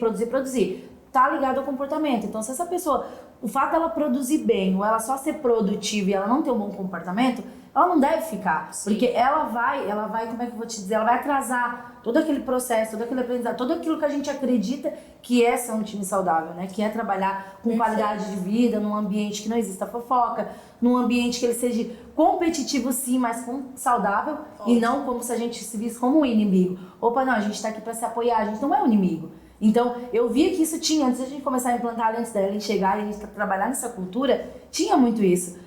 C: Tá ligado ao comportamento. Então, se essa pessoa, o fato dela produzir bem, ou ela só ser produtiva e ela não ter um bom comportamento, ela não deve ficar. Sim. Porque ela vai, como é que eu vou te dizer? Ela vai atrasar todo aquele processo, todo aquele aprendizado, tudo aquilo que a gente acredita que é ser um time saudável, né? Que é trabalhar com qualidade de vida, num ambiente que não exista fofoca, num ambiente que ele seja competitivo sim, mas saudável, e não como se a gente se visse como um inimigo. Não, a gente tá aqui para se apoiar, a gente não é um inimigo. Então, eu via que isso tinha, antes da gente começar a implantar, antes dela chegar e a gente trabalhar nessa cultura, tinha muito isso.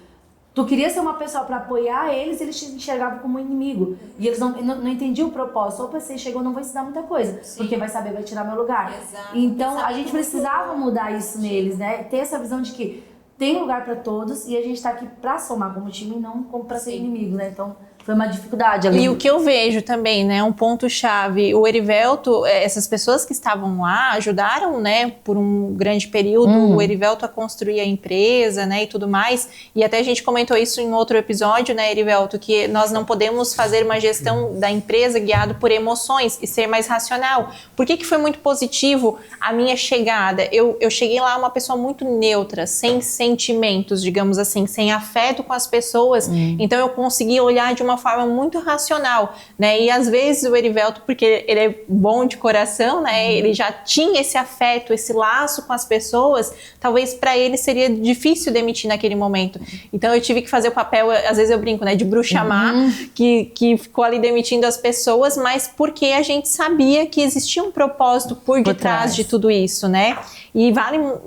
C: Tu queria ser uma pessoa para apoiar eles te enxergavam como um inimigo. E eles não entendiam o propósito. Você chegou, não vou ensinar muita coisa, porque vai saber, vai tirar meu lugar.
D: Exato.
C: Então, a gente precisava mudar isso neles, né? Ter essa visão de que tem lugar para todos e a gente tá aqui para somar como time e não como para ser inimigo, né? Então, Foi uma dificuldade ali.
D: E o que eu vejo também, né, um ponto-chave, o Erivelto, essas pessoas que estavam lá ajudaram, né, por um grande período, o Erivelto a construir a empresa, né, e tudo mais. E até a gente comentou isso em outro episódio, né, Erivelto, que nós não podemos fazer uma gestão da empresa guiado por emoções e ser mais racional. Por que foi muito positivo a minha chegada? Eu cheguei lá uma pessoa muito neutra, sem sentimentos, digamos assim, sem afeto com as pessoas. Então eu consegui olhar de uma forma muito racional, né? E às vezes o Erivelto, porque ele é bom de coração, né? Ele já tinha esse afeto, esse laço com as pessoas, talvez para ele seria difícil demitir naquele momento. Então eu tive que fazer o papel, às vezes eu brinco, né? De bruxa má, que ficou ali demitindo as pessoas, mas porque a gente sabia que existia um propósito por detrás de tudo isso, né? E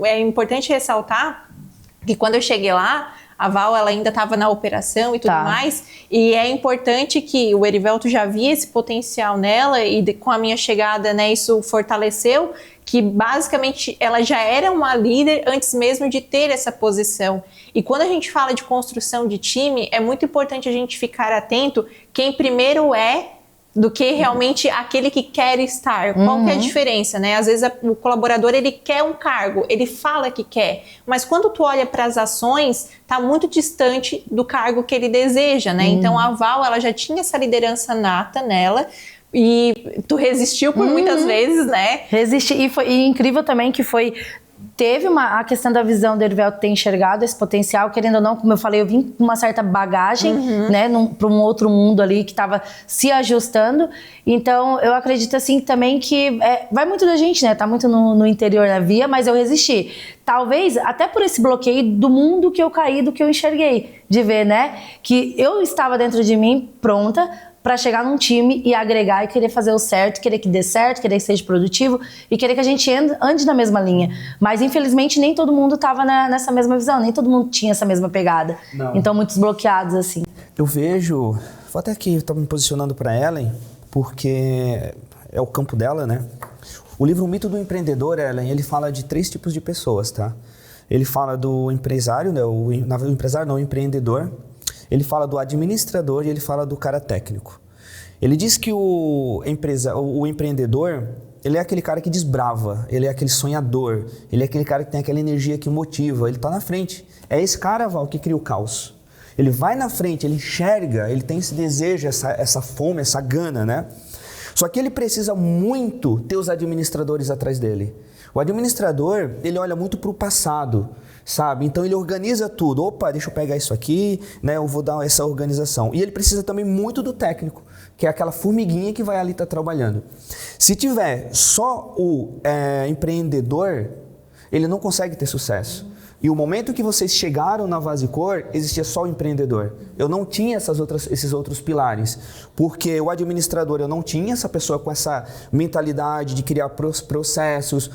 D: é importante ressaltar que quando eu cheguei lá, a Val, ela ainda estava na operação e tudo mais, e é importante que o Erivelto já via esse potencial nela, e com a minha chegada, né, isso fortaleceu, que basicamente ela já era uma líder antes mesmo de ter essa posição. E quando a gente fala de construção de time, é muito importante a gente ficar atento quem primeiro é do que realmente aquele que quer estar. Qual que é a diferença, né? Às vezes o colaborador, ele quer um cargo, ele fala que quer, mas quando tu olha para as ações, tá muito distante do cargo que ele deseja, né? Então a Val, ela já tinha essa liderança nata nela, e tu resistiu por muitas vezes, né?
C: Resisti, e incrível também que teve a questão da visão do Erivelto ter enxergado esse potencial, querendo ou não, como eu falei, eu vim com uma certa bagagem, né, para um outro mundo ali que estava se ajustando. Então, eu acredito assim também que vai muito da gente, né, tá muito no interior da via, mas eu resisti. Talvez até por esse bloqueio do mundo que eu caí, do que eu enxerguei, de ver, né, que eu estava dentro de mim pronta para chegar num time e agregar e querer fazer o certo, querer que dê certo, querer que seja produtivo e querer que a gente ande na mesma linha. Mas, infelizmente, nem todo mundo estava nessa mesma visão, nem todo mundo tinha essa mesma pegada. Não. Então, muitos bloqueados, assim.
A: Eu vejo, vou até aqui, estou me posicionando para Ellen, porque é o campo dela, né? O livro O Mito do Empreendedor, Ellen, ele fala de 3 tipos de pessoas, tá? Ele fala do empresário, né? O empresário não, o empreendedor. Ele fala do administrador e ele fala do cara técnico. Ele diz que o empreendedor, ele é aquele cara que desbrava, ele é aquele sonhador, ele é aquele cara que tem aquela energia que motiva, ele está na frente. É esse cara, Val, que cria o caos. Ele vai na frente, ele enxerga, ele tem esse desejo, essa fome, essa gana, né? Só que ele precisa muito ter os administradores atrás dele. O administrador, ele olha muito para o passado, sabe? Então ele organiza tudo. Opa, deixa eu pegar isso aqui, né? Eu vou dar essa organização. E ele precisa também muito do técnico, que é aquela formiguinha que vai ali estar trabalhando. Se tiver só o empreendedor, ele não consegue ter sucesso. E o momento que vocês chegaram na Vasicor, existia só o empreendedor. Eu não tinha esses outros pilares, porque o administrador, eu não tinha essa pessoa com essa mentalidade de criar processos,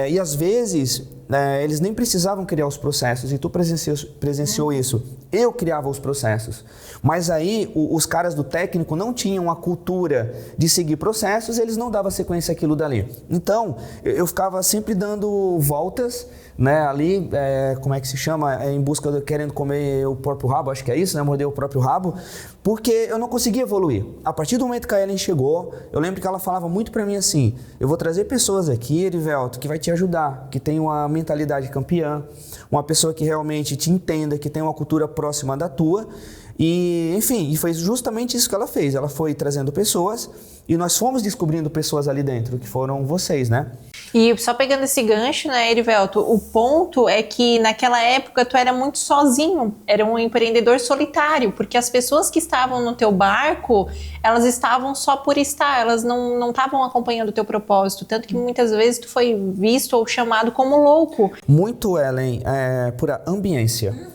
A: e às vezes eles nem precisavam criar os processos, e tu presenciou isso. Eu criava os processos, mas aí os caras do técnico não tinham a cultura de seguir processos, eles não davam sequência àquilo dali. Então, eu ficava sempre dando voltas, né, ali, como é que se chama? Em busca de querendo comer o próprio rabo, acho que é isso, né? Morder o próprio rabo, porque eu não conseguia evoluir. A partir do momento que a Ellen chegou, eu lembro que ela falava muito pra mim assim: eu vou trazer pessoas aqui, Erivelto, que vai te ajudar, que tem uma mentalidade campeã, uma pessoa que realmente te entenda, que tem uma cultura próxima da tua. E, enfim, e foi justamente isso que ela fez. Ela foi trazendo pessoas e nós fomos descobrindo pessoas ali dentro, que foram vocês, né?
D: E só pegando esse gancho, né, Erivelto, o ponto é que naquela época tu era muito sozinho, era um empreendedor solitário, porque as pessoas que estavam no teu barco, elas estavam só por estar, elas não estavam acompanhando o teu propósito, tanto que muitas vezes tu foi visto ou chamado como louco.
A: Muito, Ellen, por ambiência.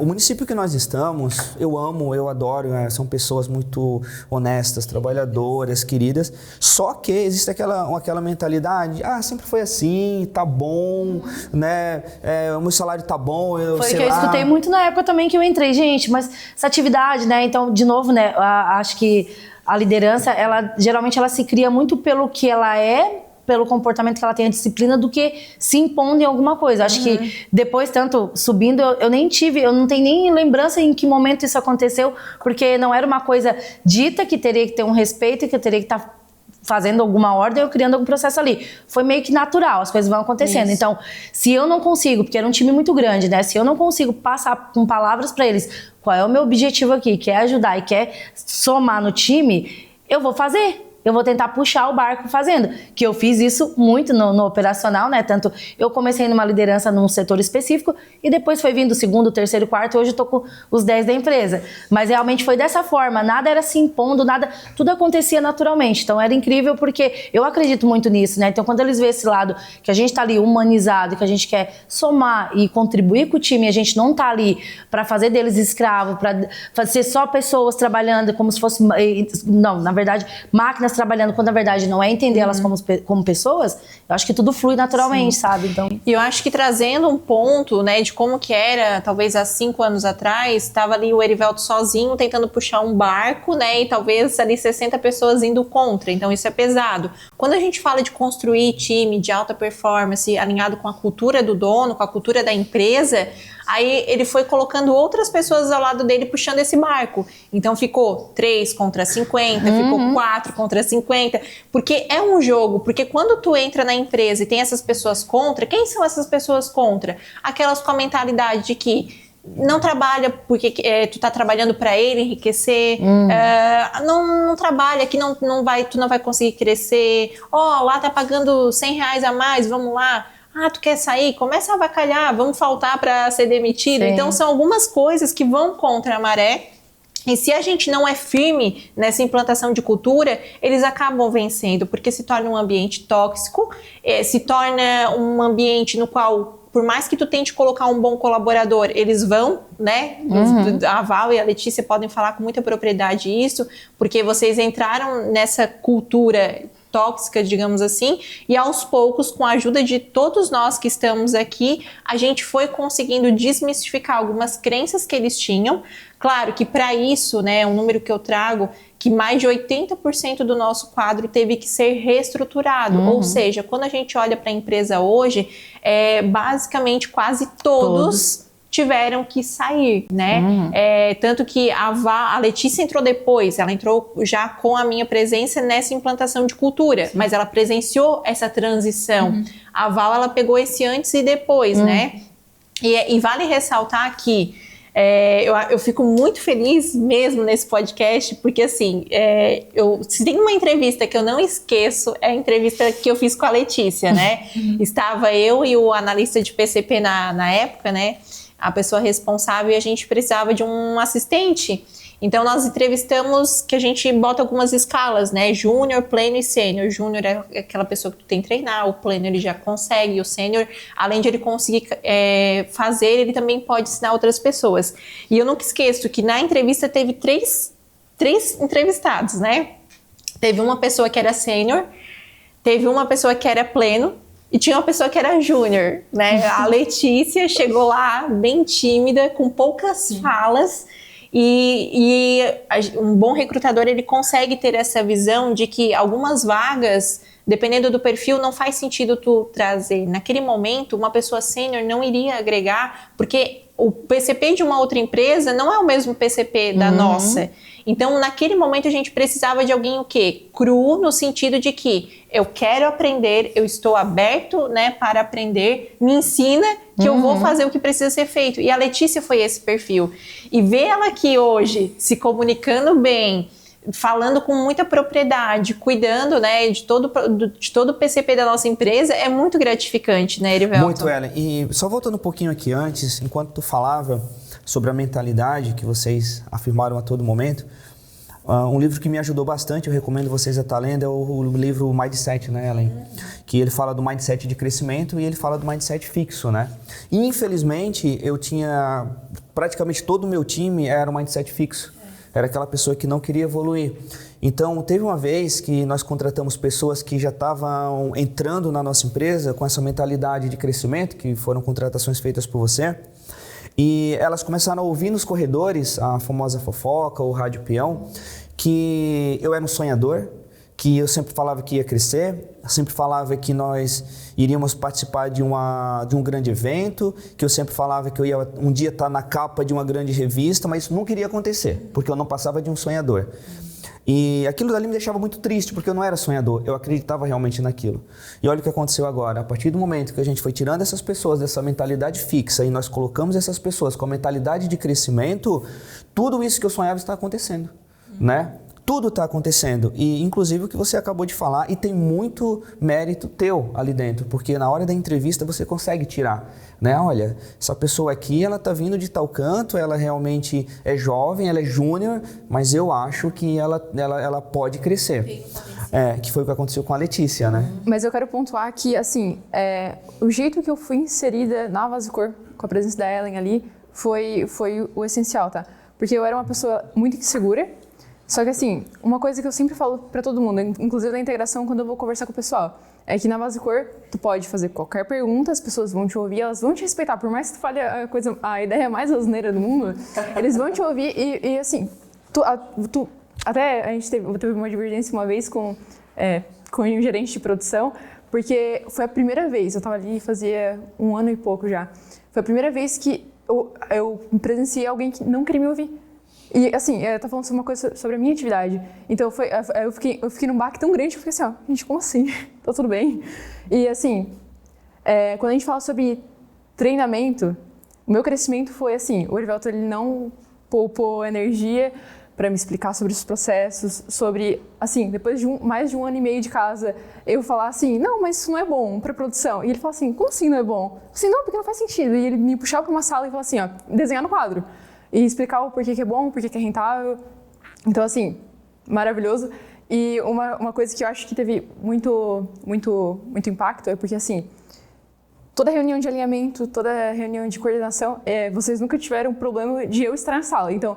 A: O município que nós estamos, eu amo, eu adoro, são pessoas muito honestas, trabalhadoras, queridas, só que existe aquela mentalidade, sempre foi assim, tá bom, né, o meu salário tá bom,
C: Foi o que eu escutei muito na época também que eu entrei, gente, mas essa atividade, né, então, de novo, né, acho que a liderança, geralmente ela se cria muito pelo que ela é, pelo comportamento que ela tem, a disciplina, do que se impondo em alguma coisa. Acho que depois, tanto subindo, eu não tenho nem lembrança em que momento isso aconteceu, porque não era uma coisa dita que teria que ter um respeito e que eu teria que estar fazendo alguma ordem ou criando algum processo ali. Foi meio que natural, as coisas vão acontecendo. Isso. Então, se eu não consigo, porque era um time muito grande, né? Se eu não consigo passar com palavras para eles qual é o meu objetivo aqui, que é ajudar e quer somar no time, eu vou fazer. Eu vou tentar puxar o barco fazendo. Que eu fiz isso muito no operacional, né? Tanto eu comecei numa liderança num setor específico e depois foi vindo o segundo, terceiro, quarto. Hoje eu tô com os 10 da empresa. Mas realmente foi dessa forma. Nada era se impondo, nada. Tudo acontecia naturalmente. Então era incrível porque eu acredito muito nisso, né? Então quando eles veem esse lado que a gente tá ali humanizado, que a gente quer somar e contribuir com o time, a gente não tá ali para fazer deles escravo, para fazer só pessoas trabalhando como se fosse... Não, na verdade, máquinas trabalhando, quando na verdade não é entender elas como pessoas, eu acho que tudo flui naturalmente, sabe? Então...
D: E eu acho que trazendo um ponto, né, de como que era, talvez há 5 anos atrás, estava ali o Erivelto sozinho tentando puxar um barco, né, e talvez ali 60 pessoas indo contra, então isso é pesado. Quando a gente fala de construir time de alta performance alinhado com a cultura do dono, com a cultura da empresa, aí ele foi colocando outras pessoas ao lado dele puxando esse barco. Então ficou 3 contra 50, ficou 4 contra 50, porque é um jogo, porque quando tu entra na empresa e tem essas pessoas contra, quem são essas pessoas contra? Aquelas com a mentalidade de que não trabalha porque tu tá trabalhando para ele enriquecer, não trabalha que tu não vai conseguir crescer, lá tá pagando R$100 a mais, vamos lá. Tu quer sair? Começa a avacalhar, vamos faltar para ser demitido. Sim. Então são algumas coisas que vão contra a maré. E se a gente não é firme nessa implantação de cultura, eles acabam vencendo, porque se torna um ambiente tóxico, se torna um ambiente no qual, por mais que tu tente colocar um bom colaborador, eles vão, né? A Val e a Letícia podem falar com muita propriedade isso, porque vocês entraram nessa cultura tóxica, digamos assim, e aos poucos, com a ajuda de todos nós que estamos aqui, a gente foi conseguindo desmistificar algumas crenças que eles tinham. Claro que para isso, né, um número que eu trago, que mais de 80% do nosso quadro teve que ser reestruturado, ou seja, quando a gente olha para a empresa hoje, basicamente quase todos tiveram que sair, né? Tanto que a Letícia entrou depois, ela entrou já com a minha presença nessa implantação de cultura, mas ela presenciou essa transição. A Val, ela pegou esse antes e depois, né? E vale ressaltar que eu fico muito feliz mesmo nesse podcast, porque assim, se tem uma entrevista que eu não esqueço, é a entrevista que eu fiz com a Letícia, né? Estava eu e o analista de PCP na época, né? A pessoa responsável, e a gente precisava de um assistente. Então nós entrevistamos, que a gente bota algumas escalas, né? Júnior, pleno e sênior. Júnior é aquela pessoa que tu tem que treinar, o pleno ele já consegue, o sênior, além de ele conseguir fazer, ele também pode ensinar outras pessoas. E eu nunca esqueço que na entrevista teve três entrevistados, né? Teve uma pessoa que era sênior, teve uma pessoa que era pleno, e tinha uma pessoa que era júnior, né? A Letícia chegou lá bem tímida, com poucas falas, e um bom recrutador, ele consegue ter essa visão de que algumas vagas, dependendo do perfil, não faz sentido tu trazer. Naquele momento, uma pessoa sênior não iria agregar, porque o PCP de uma outra empresa não é o mesmo PCP da nossa. Então, naquele momento, a gente precisava de alguém o quê? Cru, no sentido de que eu quero aprender, eu estou aberto, né, para aprender, me ensina que eu vou fazer o que precisa ser feito. E a Letícia foi esse perfil. E ver ela aqui hoje, se comunicando bem, falando com muita propriedade, cuidando, né, de todo o PCP da nossa empresa, é muito gratificante, né, Erivelto?
A: Muito, Ellen. E só voltando um pouquinho aqui antes, enquanto tu falava sobre a mentalidade que vocês afirmaram a todo momento, um livro que me ajudou bastante, eu recomendo vocês a estar lendo, é o livro Mindset, né, Ellen? Que ele fala do mindset de crescimento e ele fala do mindset fixo, né? E, infelizmente, eu tinha... Praticamente todo o meu time era um mindset fixo. Era aquela pessoa que não queria evoluir. Então, teve uma vez que nós contratamos pessoas que já estavam entrando na nossa empresa com essa mentalidade de crescimento, que foram contratações feitas por você, e elas começaram a ouvir nos corredores a famosa fofoca, o rádio peão, que eu era um sonhador, que eu sempre falava que ia crescer, eu sempre falava que nós iríamos participar de um grande evento, que eu sempre falava que eu ia um dia estar na capa de uma grande revista, mas isso nunca iria acontecer, porque eu não passava de um sonhador. E aquilo dali me deixava muito triste, porque eu não era sonhador, eu acreditava realmente naquilo. E olha o que aconteceu agora, a partir do momento que a gente foi tirando essas pessoas dessa mentalidade fixa e nós colocamos essas pessoas com a mentalidade de crescimento, tudo isso que eu sonhava está acontecendo, né? Tudo está acontecendo, e inclusive o que você acabou de falar, e tem muito mérito teu ali dentro, porque na hora da entrevista você consegue tirar, né? Olha, essa pessoa aqui, ela está vindo de tal canto, ela realmente é jovem, ela é júnior, mas eu acho que ela pode crescer. Que foi o que aconteceu com a Letícia, né?
B: Mas eu quero pontuar que, assim, o jeito que eu fui inserida na Vasocor, com a presença da Ellen ali, foi o essencial, tá? Porque eu era uma pessoa muito insegura. Só que assim, uma coisa que eu sempre falo pra todo mundo, inclusive na integração quando eu vou conversar com o pessoal, é que na Vasocor tu pode fazer qualquer pergunta, as pessoas vão te ouvir, elas vão te respeitar, por mais que tu fale a ideia mais asneira do mundo, eles vão te ouvir e assim, até eu teve uma divergência uma vez com um gerente de produção, porque foi a primeira vez, eu tava ali fazia 1 ano e pouco já, foi a primeira vez que eu presenciei alguém que não queria me ouvir. E assim, eu tava falando uma coisa sobre a minha atividade. Então eu fiquei num baque tão grande que eu fiquei assim, ó, gente, como assim? Tá tudo bem? E assim, quando a gente fala sobre treinamento, o meu crescimento foi assim, o Erivelto ele não poupou energia para me explicar sobre os processos, sobre, assim, depois de mais de 1 ano e meio de casa, eu falar assim, não, mas isso não é bom para produção. E ele falou assim, como assim não é bom? Eu falei, não, porque não faz sentido. E ele me puxava para uma sala e falava assim, ó, desenhar no quadro. E explicar o porquê que é bom, porquê que é rentável. Então, assim, maravilhoso. E uma coisa que eu acho que teve muito impacto é porque, assim, toda reunião de alinhamento, toda reunião de coordenação, vocês nunca tiveram problema de eu estar na sala. Então,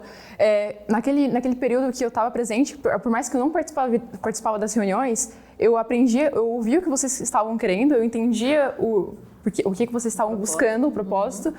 B: naquele período que eu estava presente, por mais que eu não participava das reuniões, eu aprendia, eu ouvia o que vocês estavam querendo, eu entendia o que vocês estavam buscando, o propósito,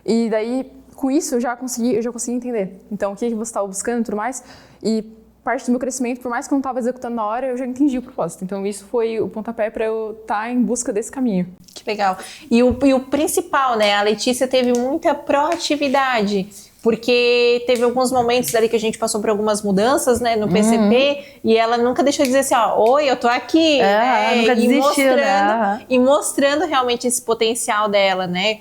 B: e daí, com isso, eu já consegui entender. Então, o que você estava buscando e tudo mais, e parte do meu crescimento, por mais que eu não estava executando na hora, eu já entendi o propósito. Então, isso foi o pontapé para eu estar em busca desse caminho.
D: Que legal. E o principal, né? A Letícia teve muita proatividade, porque teve alguns momentos ali que a gente passou por algumas mudanças, né, no PCP, e ela nunca deixou de dizer assim, ó, oi, eu tô aqui, né?
C: Nunca desistiu, né?
D: E mostrando realmente esse potencial dela, né?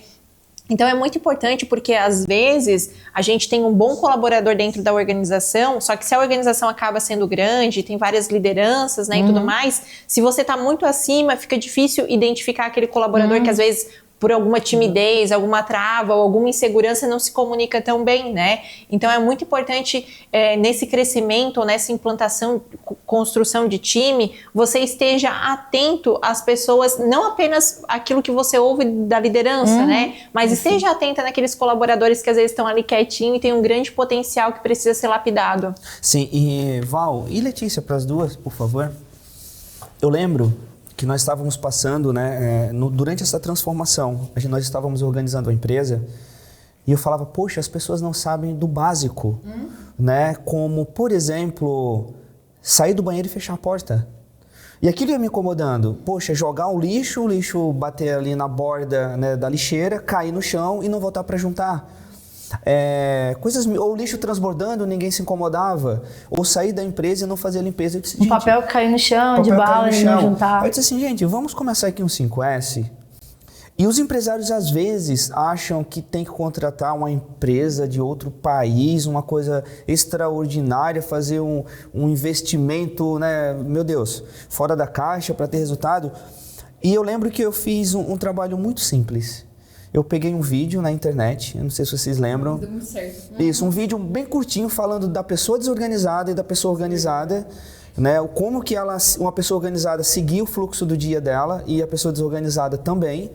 D: Então é muito importante porque às vezes a gente tem um bom colaborador dentro da organização, só que se a organização acaba sendo grande, tem várias lideranças, né, e tudo mais, se você tá muito acima, fica difícil identificar aquele colaborador que às vezes por alguma timidez, alguma trava ou alguma insegurança não se comunica tão bem, né? Então é muito importante nesse crescimento, ou nessa implantação, construção de time, você esteja atento às pessoas, não apenas aquilo que você ouve da liderança, né? Mas esteja atenta naqueles colaboradores que às vezes estão ali quietinho e tem um grande potencial que precisa ser lapidado.
A: Sim, e Val e Letícia, para as duas, por favor. Eu lembro que nós estávamos passando, né, durante essa transformação, nós estávamos organizando a empresa e eu falava, poxa, as pessoas não sabem do básico, né, como, por exemplo, sair do banheiro e fechar a porta. E aquilo ia me incomodando, poxa, jogar o lixo bater ali na borda, né, da lixeira, cair no chão e não voltar para juntar. Ou lixo transbordando, ninguém se incomodava, ou sair da empresa e não fazer a limpeza. Eu disse,
C: papel cair no chão, de bala e não juntar.
A: Eu disse assim, gente, vamos começar aqui um 5S. E os empresários às vezes acham que tem que contratar uma empresa de outro país, uma coisa extraordinária, fazer um investimento, né, meu Deus, fora da caixa para ter resultado. E eu lembro que eu fiz um trabalho muito simples. Eu peguei um vídeo na internet, eu não sei se vocês lembram.
B: Deu muito certo.
A: Isso, um vídeo bem curtinho falando da pessoa desorganizada e da pessoa organizada, né? Como que uma pessoa organizada seguia o fluxo do dia dela e a pessoa desorganizada também.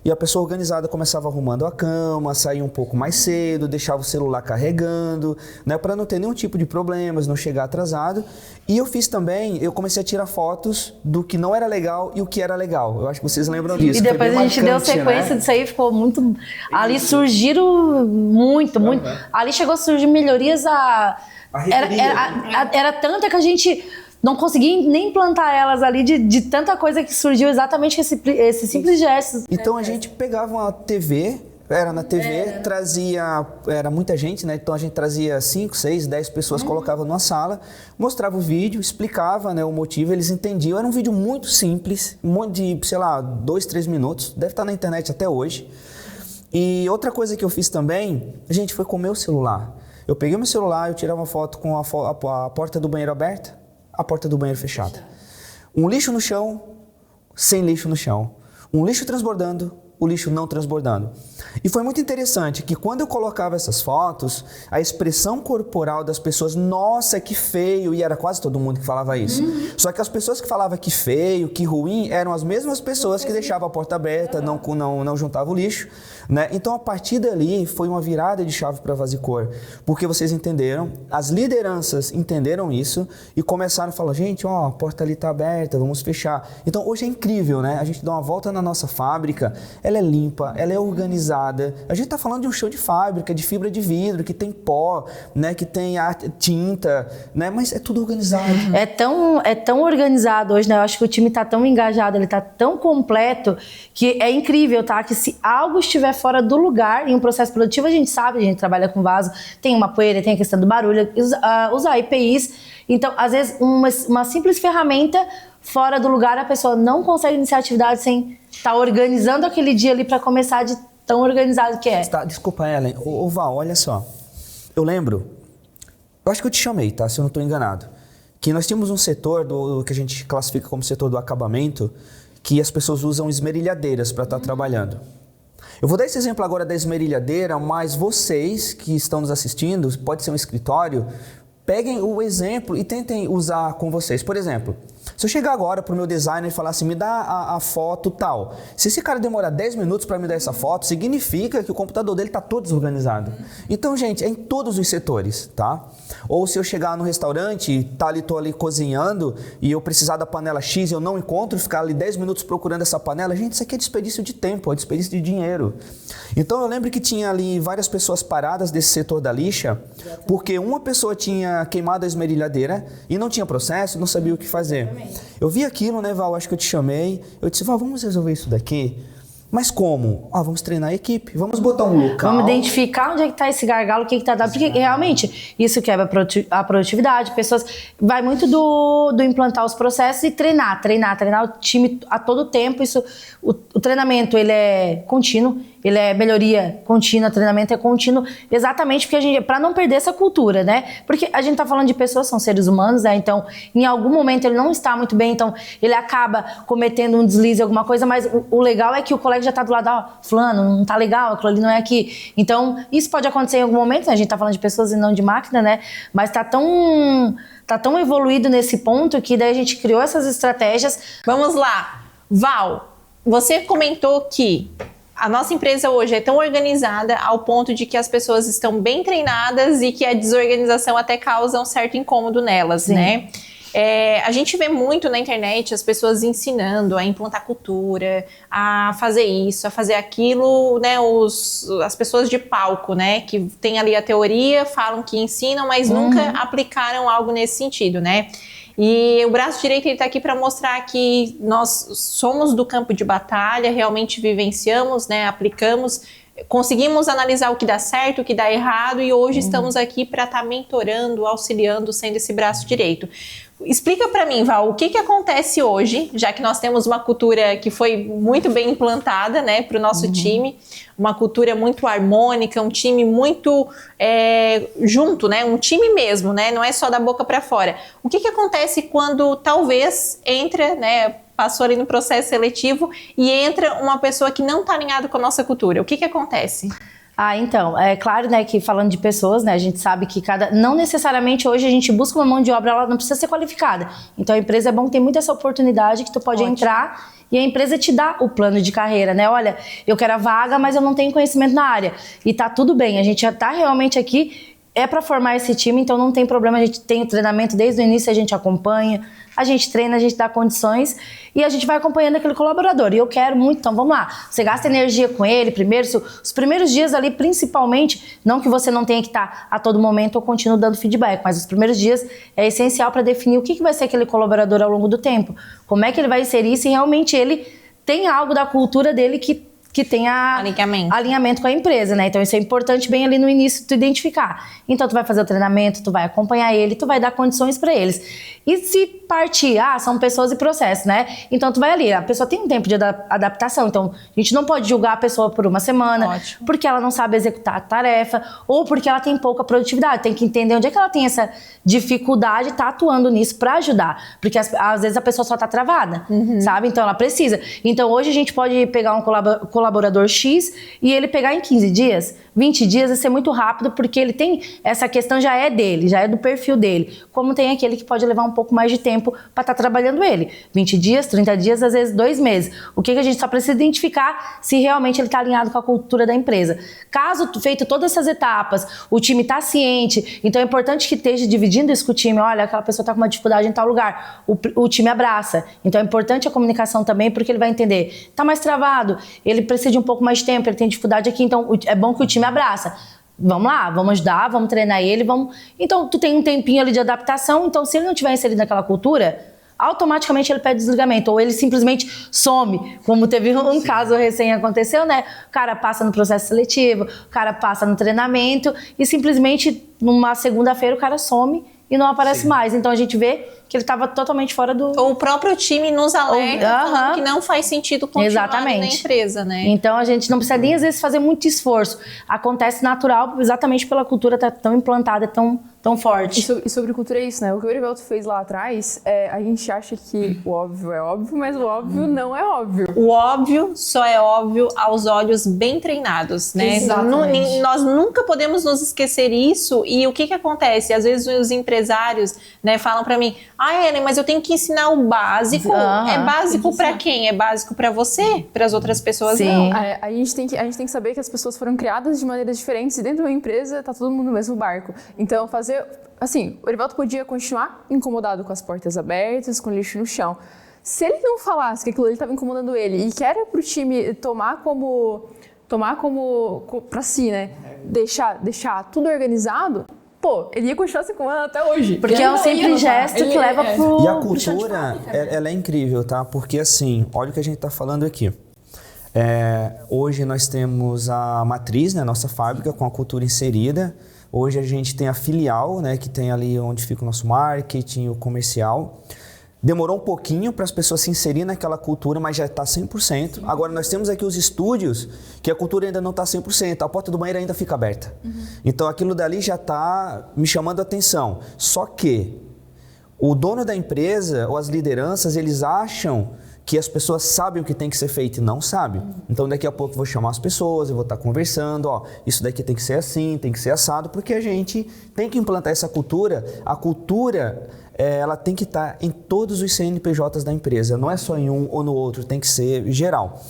A: E a pessoa organizada começava arrumando a cama, saía um pouco mais cedo, deixava o celular carregando, né, para não ter nenhum tipo de problemas, não chegar atrasado. E eu fiz também, eu comecei a tirar fotos do que não era legal e o que era legal. Eu acho que vocês lembram disso.
C: E depois a gente deu sequência, né? Disso aí, ficou muito... Ali surgiram muito. Ali chegou a surgir melhorias era tanta que a gente... não consegui nem implantar elas ali de tanta coisa que surgiu exatamente esse simples gesto.
A: Então a gente pegava uma TV, era na TV, trazia, era muita gente, né? Então a gente trazia 5, 6, 10 pessoas, colocava numa sala, mostrava o vídeo, explicava, né, o motivo, eles entendiam. Era um vídeo muito simples, de, sei lá, 2, 3 minutos, deve estar na internet até hoje. E outra coisa que eu fiz também, gente, foi com o meu celular. Eu peguei meu celular, eu tirava uma foto com a porta do banheiro aberta, a porta do banheiro fechada. Um lixo no chão, sem lixo no chão. Um lixo transbordando, o lixo não transbordando. E foi muito interessante que quando eu colocava essas fotos, a expressão corporal das pessoas, nossa, que feio, e era quase todo mundo que falava isso. Só que as pessoas que falavam que feio, que ruim, eram as mesmas pessoas que deixavam a porta aberta, não juntavam o lixo, né? Então, a partir dali, foi uma virada de chave para a Vazicor, porque vocês entenderam, as lideranças entenderam isso e começaram a falar, gente, ó, a porta ali está aberta, vamos fechar. Então, hoje é incrível, né? A gente dá uma volta na nossa fábrica, ela é limpa, ela é organizada. A gente está falando de um chão de fábrica, de fibra de vidro, que tem pó, né, que tem tinta, né, mas é tudo organizado.
C: É tão organizado hoje, né? Eu acho que o time está tão engajado, ele está tão completo, que é incrível, tá? Que se algo estiver fora do lugar em um processo produtivo, a gente sabe, a gente trabalha com vaso, tem uma poeira, tem a questão do barulho, usar EPIs. Então, às vezes, uma simples ferramenta fora do lugar, a pessoa não consegue iniciar a atividade sem estar organizando aquele dia ali para começar de tão organizado que é.
A: Desculpa, Ellen. Ô Val, olha só. Eu lembro, eu acho que eu te chamei, tá? Se eu não estou enganado. Que nós tínhamos um setor que a gente classifica como setor do acabamento, que as pessoas usam esmerilhadeiras para estar trabalhando. Eu vou dar esse exemplo agora da esmerilhadeira, mas vocês que estão nos assistindo, pode ser um escritório, peguem o exemplo e tentem usar com vocês. Por exemplo, se eu chegar agora para o meu designer e falar assim, me dá a foto tal. Se esse cara demorar 10 minutos para me dar essa foto, significa que o computador dele está todo desorganizado. Então, gente, é em todos os setores, tá? Ou se eu chegar no restaurante, tô ali cozinhando e eu precisar da panela X e eu não encontro, ficar ali 10 minutos procurando essa panela, gente, isso aqui é desperdício de tempo, é desperdício de dinheiro. Então, eu lembro que tinha ali várias pessoas paradas desse setor da lixa, porque uma pessoa tinha queimado a esmerilhadeira e não tinha processo, não sabia o que fazer. Eu vi aquilo, né, Val? Acho que eu te chamei. Eu disse, Val, vamos resolver isso daqui? Mas como? Vamos treinar a equipe, vamos botar um local.
C: Vamos identificar onde é que está esse gargalo, o que está dando. Porque realmente isso quebra a produtividade. Pessoas. Vai muito do implantar os processos e treinar o time a todo tempo. O treinamento ele é contínuo, ele é melhoria contínua, treinamento é contínuo, exatamente porque para não perder essa cultura, né? Porque a gente está falando de pessoas, são seres humanos, né? Então, em algum momento ele não está muito bem, então ele acaba cometendo um deslize, alguma coisa, mas o legal é que o colega já está do lado, fulano, não está legal, aquilo ali não é aqui. Então, isso pode acontecer em algum momento, né? A gente está falando de pessoas e não de máquina, né? Mas tá tão evoluído nesse ponto que daí a gente criou essas estratégias.
D: Vamos lá. Val, você comentou que a nossa empresa hoje é tão organizada ao ponto de que as pessoas estão bem treinadas e que a desorganização até causa um certo incômodo nelas, Sim. né? A gente vê muito na internet as pessoas ensinando a implantar cultura, a fazer isso, a fazer aquilo, né? As pessoas de palco, né? Que tem ali a teoria, falam que ensinam, mas nunca aplicaram algo nesse sentido, né? E o braço direito está aqui para mostrar que nós somos do campo de batalha, realmente vivenciamos, né? Aplicamos, conseguimos analisar o que dá certo, o que dá errado e hoje estamos aqui para estar mentorando, auxiliando, sendo esse braço direito. Explica para mim, Val, o que acontece hoje, já que nós temos uma cultura que foi muito bem implantada, né, para o nosso time, uma cultura muito harmônica, um time muito junto, né, um time mesmo, né, não é só da boca para fora. O que acontece quando talvez entra, né, passou ali no processo seletivo e entra uma pessoa que não está alinhada com a nossa cultura? O que acontece?
C: Então, é claro, né, que falando de pessoas, né, a gente sabe que não necessariamente hoje a gente busca uma mão de obra, ela não precisa ser qualificada. Então a empresa é bom ter muito essa oportunidade que tu pode entrar e a empresa te dá o plano de carreira, né? Olha, eu quero a vaga, mas eu não tenho conhecimento na área. E tá tudo bem, a gente já tá realmente aqui é para formar esse time, então não tem problema, a gente tem o treinamento desde o início, a gente acompanha, a gente treina, a gente dá condições e a gente vai acompanhando aquele colaborador. E eu quero muito, então vamos lá, você gasta energia com ele primeiro, os primeiros dias ali principalmente, não que você não tenha que estar a todo momento ou continue dando feedback, mas os primeiros dias é essencial para definir o que vai ser aquele colaborador ao longo do tempo, como é que ele vai inserir, se realmente ele tem algo da cultura dele que tenha alinhamento com a empresa, né? Então isso é importante bem ali no início tu identificar. Então tu vai fazer o treinamento, tu vai acompanhar ele, tu vai dar condições para eles. E se partir, são pessoas e processos, né? Então tu vai ali, a pessoa tem um tempo de adaptação, então a gente não pode julgar a pessoa por uma semana, porque ela não sabe executar a tarefa, ou porque ela tem pouca produtividade, tem que entender onde é que ela tem essa dificuldade e tá atuando nisso para ajudar, porque às vezes a pessoa só tá travada, sabe? Então ela precisa. Então hoje a gente pode pegar um colaborador X e ele pegar em 15 dias, 20 dias, vai ser muito rápido, porque ele tem, essa questão já é dele, já é do perfil dele, como tem aquele que pode levar um pouco mais de tempo para estar trabalhando ele, 20 dias, 30 dias, às vezes 2 meses, o que a gente só precisa identificar se realmente ele está alinhado com a cultura da empresa. Caso feito todas essas etapas, o time está ciente, então é importante que esteja dividindo isso com o time, olha, aquela pessoa está com uma dificuldade em tal lugar, o time abraça, então é importante a comunicação também, porque ele vai entender, está mais travado, ele precisa de um pouco mais de tempo, ele tem dificuldade aqui, então é bom que o time abraça. Vamos lá, vamos ajudar, vamos treinar ele, vamos... Então, tu tem um tempinho ali de adaptação, então se ele não tiver inserido naquela cultura, automaticamente ele pede desligamento, ou ele simplesmente some, como teve um caso recém aconteceu, né? O cara passa no processo seletivo, o cara passa no treinamento e simplesmente numa segunda-feira o cara some e não aparece mais. Então a gente vê que ele estava totalmente fora do...
D: Ou o próprio time nos alerta falando que não faz sentido continuar na empresa, né?
C: Então a gente não precisa nem às vezes fazer muito esforço. Acontece natural exatamente pela cultura estar tão implantada, tão forte.
B: E sobre cultura é isso, né? O que o Erivelto fez lá atrás, a gente acha que o óbvio é óbvio, mas o óbvio não é óbvio.
D: O óbvio só é óbvio aos olhos bem treinados, né? Nós nunca podemos nos esquecer isso. E o que acontece? Às vezes os empresários, né, falam pra mim, Ellen, mas eu tenho que ensinar o básico. É básico pra quem? É básico pra você? Para as outras pessoas, não.
B: A gente tem que saber que as pessoas foram criadas de maneiras diferentes e dentro de uma empresa tá todo mundo no mesmo barco. Então assim, o Erivelto podia continuar incomodado com as portas abertas, com lixo no chão. Se ele não falasse que aquilo ali estava incomodando ele e que era pro time tomar como pra si, né? Deixar tudo organizado, ele ia continuar se incomodando até hoje.
C: Porque é um simples gesto que leva pro...
A: E a cultura, ela é incrível, tá? Porque assim, olha o que a gente tá falando aqui. Hoje nós temos a matriz, né? Nossa fábrica com a cultura inserida. Hoje a gente tem a filial, né, que tem ali onde fica o nosso marketing, o comercial. Demorou um pouquinho para as pessoas se inserirem naquela cultura, mas já está 100%. Agora nós temos aqui os estúdios, que a cultura ainda não está 100%. A porta do banheiro ainda fica aberta. Então aquilo dali já está me chamando a atenção. Só que o dono da empresa ou as lideranças, eles acham que as pessoas sabem o que tem que ser feito e não sabem. Então daqui a pouco eu vou chamar as pessoas, eu vou estar conversando, isso daqui tem que ser assim, tem que ser assado, porque a gente tem que implantar essa cultura. A cultura, ela tem que estar em todos os CNPJs da empresa, não é só em um ou no outro, tem que ser geral.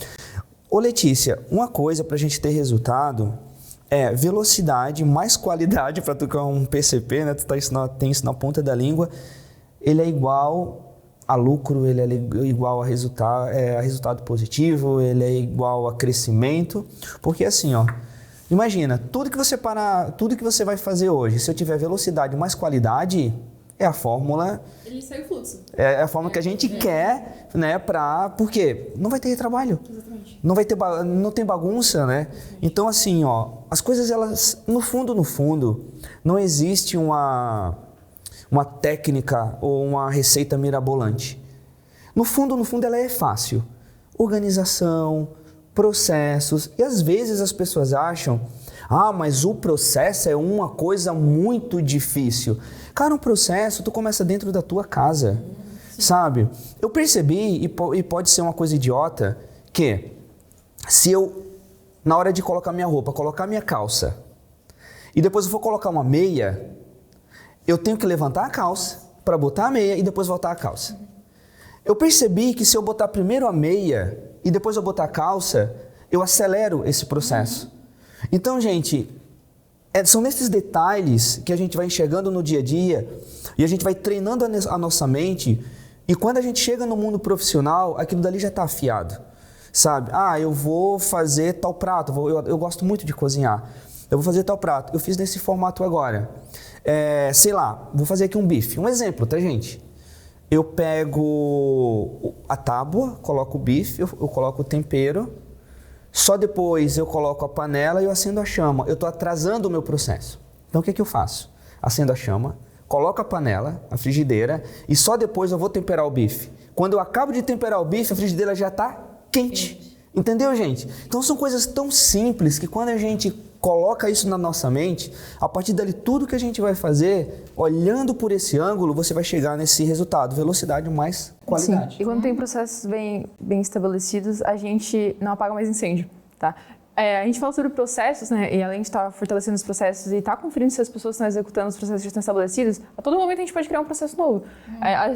A: Ô Letícia, uma coisa para a gente ter resultado é velocidade mais qualidade para tu que é um PCP, né? Tu tem isso na ponta da língua, ele é igual a lucro, ele é igual a resultado positivo, ele é igual a crescimento, porque assim, imagina, tudo que você vai fazer hoje, se eu tiver velocidade mais qualidade, é a fórmula...
B: Ele segue o fluxo.
A: É a fórmula que a gente quer, né, porque não vai ter trabalho. Exatamente. Não tem bagunça, né? Então assim, as coisas, elas, no fundo, não existe uma técnica ou uma receita mirabolante. No fundo, ela é fácil. Organização, processos, e às vezes as pessoas acham, mas o processo é uma coisa muito difícil. Cara, um processo, tu começa dentro da tua casa, sabe? Eu percebi, e pode ser uma coisa idiota, que se eu, na hora de colocar minha roupa, colocar minha calça, e depois eu vou colocar uma meia, eu tenho que levantar a calça para botar a meia e depois voltar a calça. Eu percebi que se eu botar primeiro a meia e depois eu botar a calça, eu acelero esse processo. Então, gente, São nesses detalhes que a gente vai enxergando no dia a dia e a gente vai treinando a nossa mente, e quando a gente chega no mundo profissional, aquilo dali já está afiado, sabe? Eu vou fazer tal prato, eu gosto muito de cozinhar, eu vou fazer tal prato, eu fiz nesse formato agora, sei lá, vou fazer aqui um bife, um exemplo, tá, gente? Eu pego a tábua, coloco o bife, eu coloco o tempero, só depois eu coloco a panela e eu acendo a chama. Eu estou atrasando o meu processo. Então o que eu faço? Acendo a chama, coloco a panela, a frigideira, e só depois eu vou temperar o bife. Quando eu acabo de temperar o bife, a frigideira já está quente. Entendeu, gente? Então são coisas tão simples que quando a gente coloca isso na nossa mente, a partir dali tudo que a gente vai fazer, olhando por esse ângulo, você vai chegar nesse resultado, velocidade mais qualidade.
B: Sim. E quando tem processos bem estabelecidos, a gente não apaga mais incêndio, tá? A gente fala sobre processos, né? E além de estar fortalecendo os processos e estar conferindo se as pessoas estão executando os processos que já estão estabelecidos, a todo momento a gente pode criar um processo novo.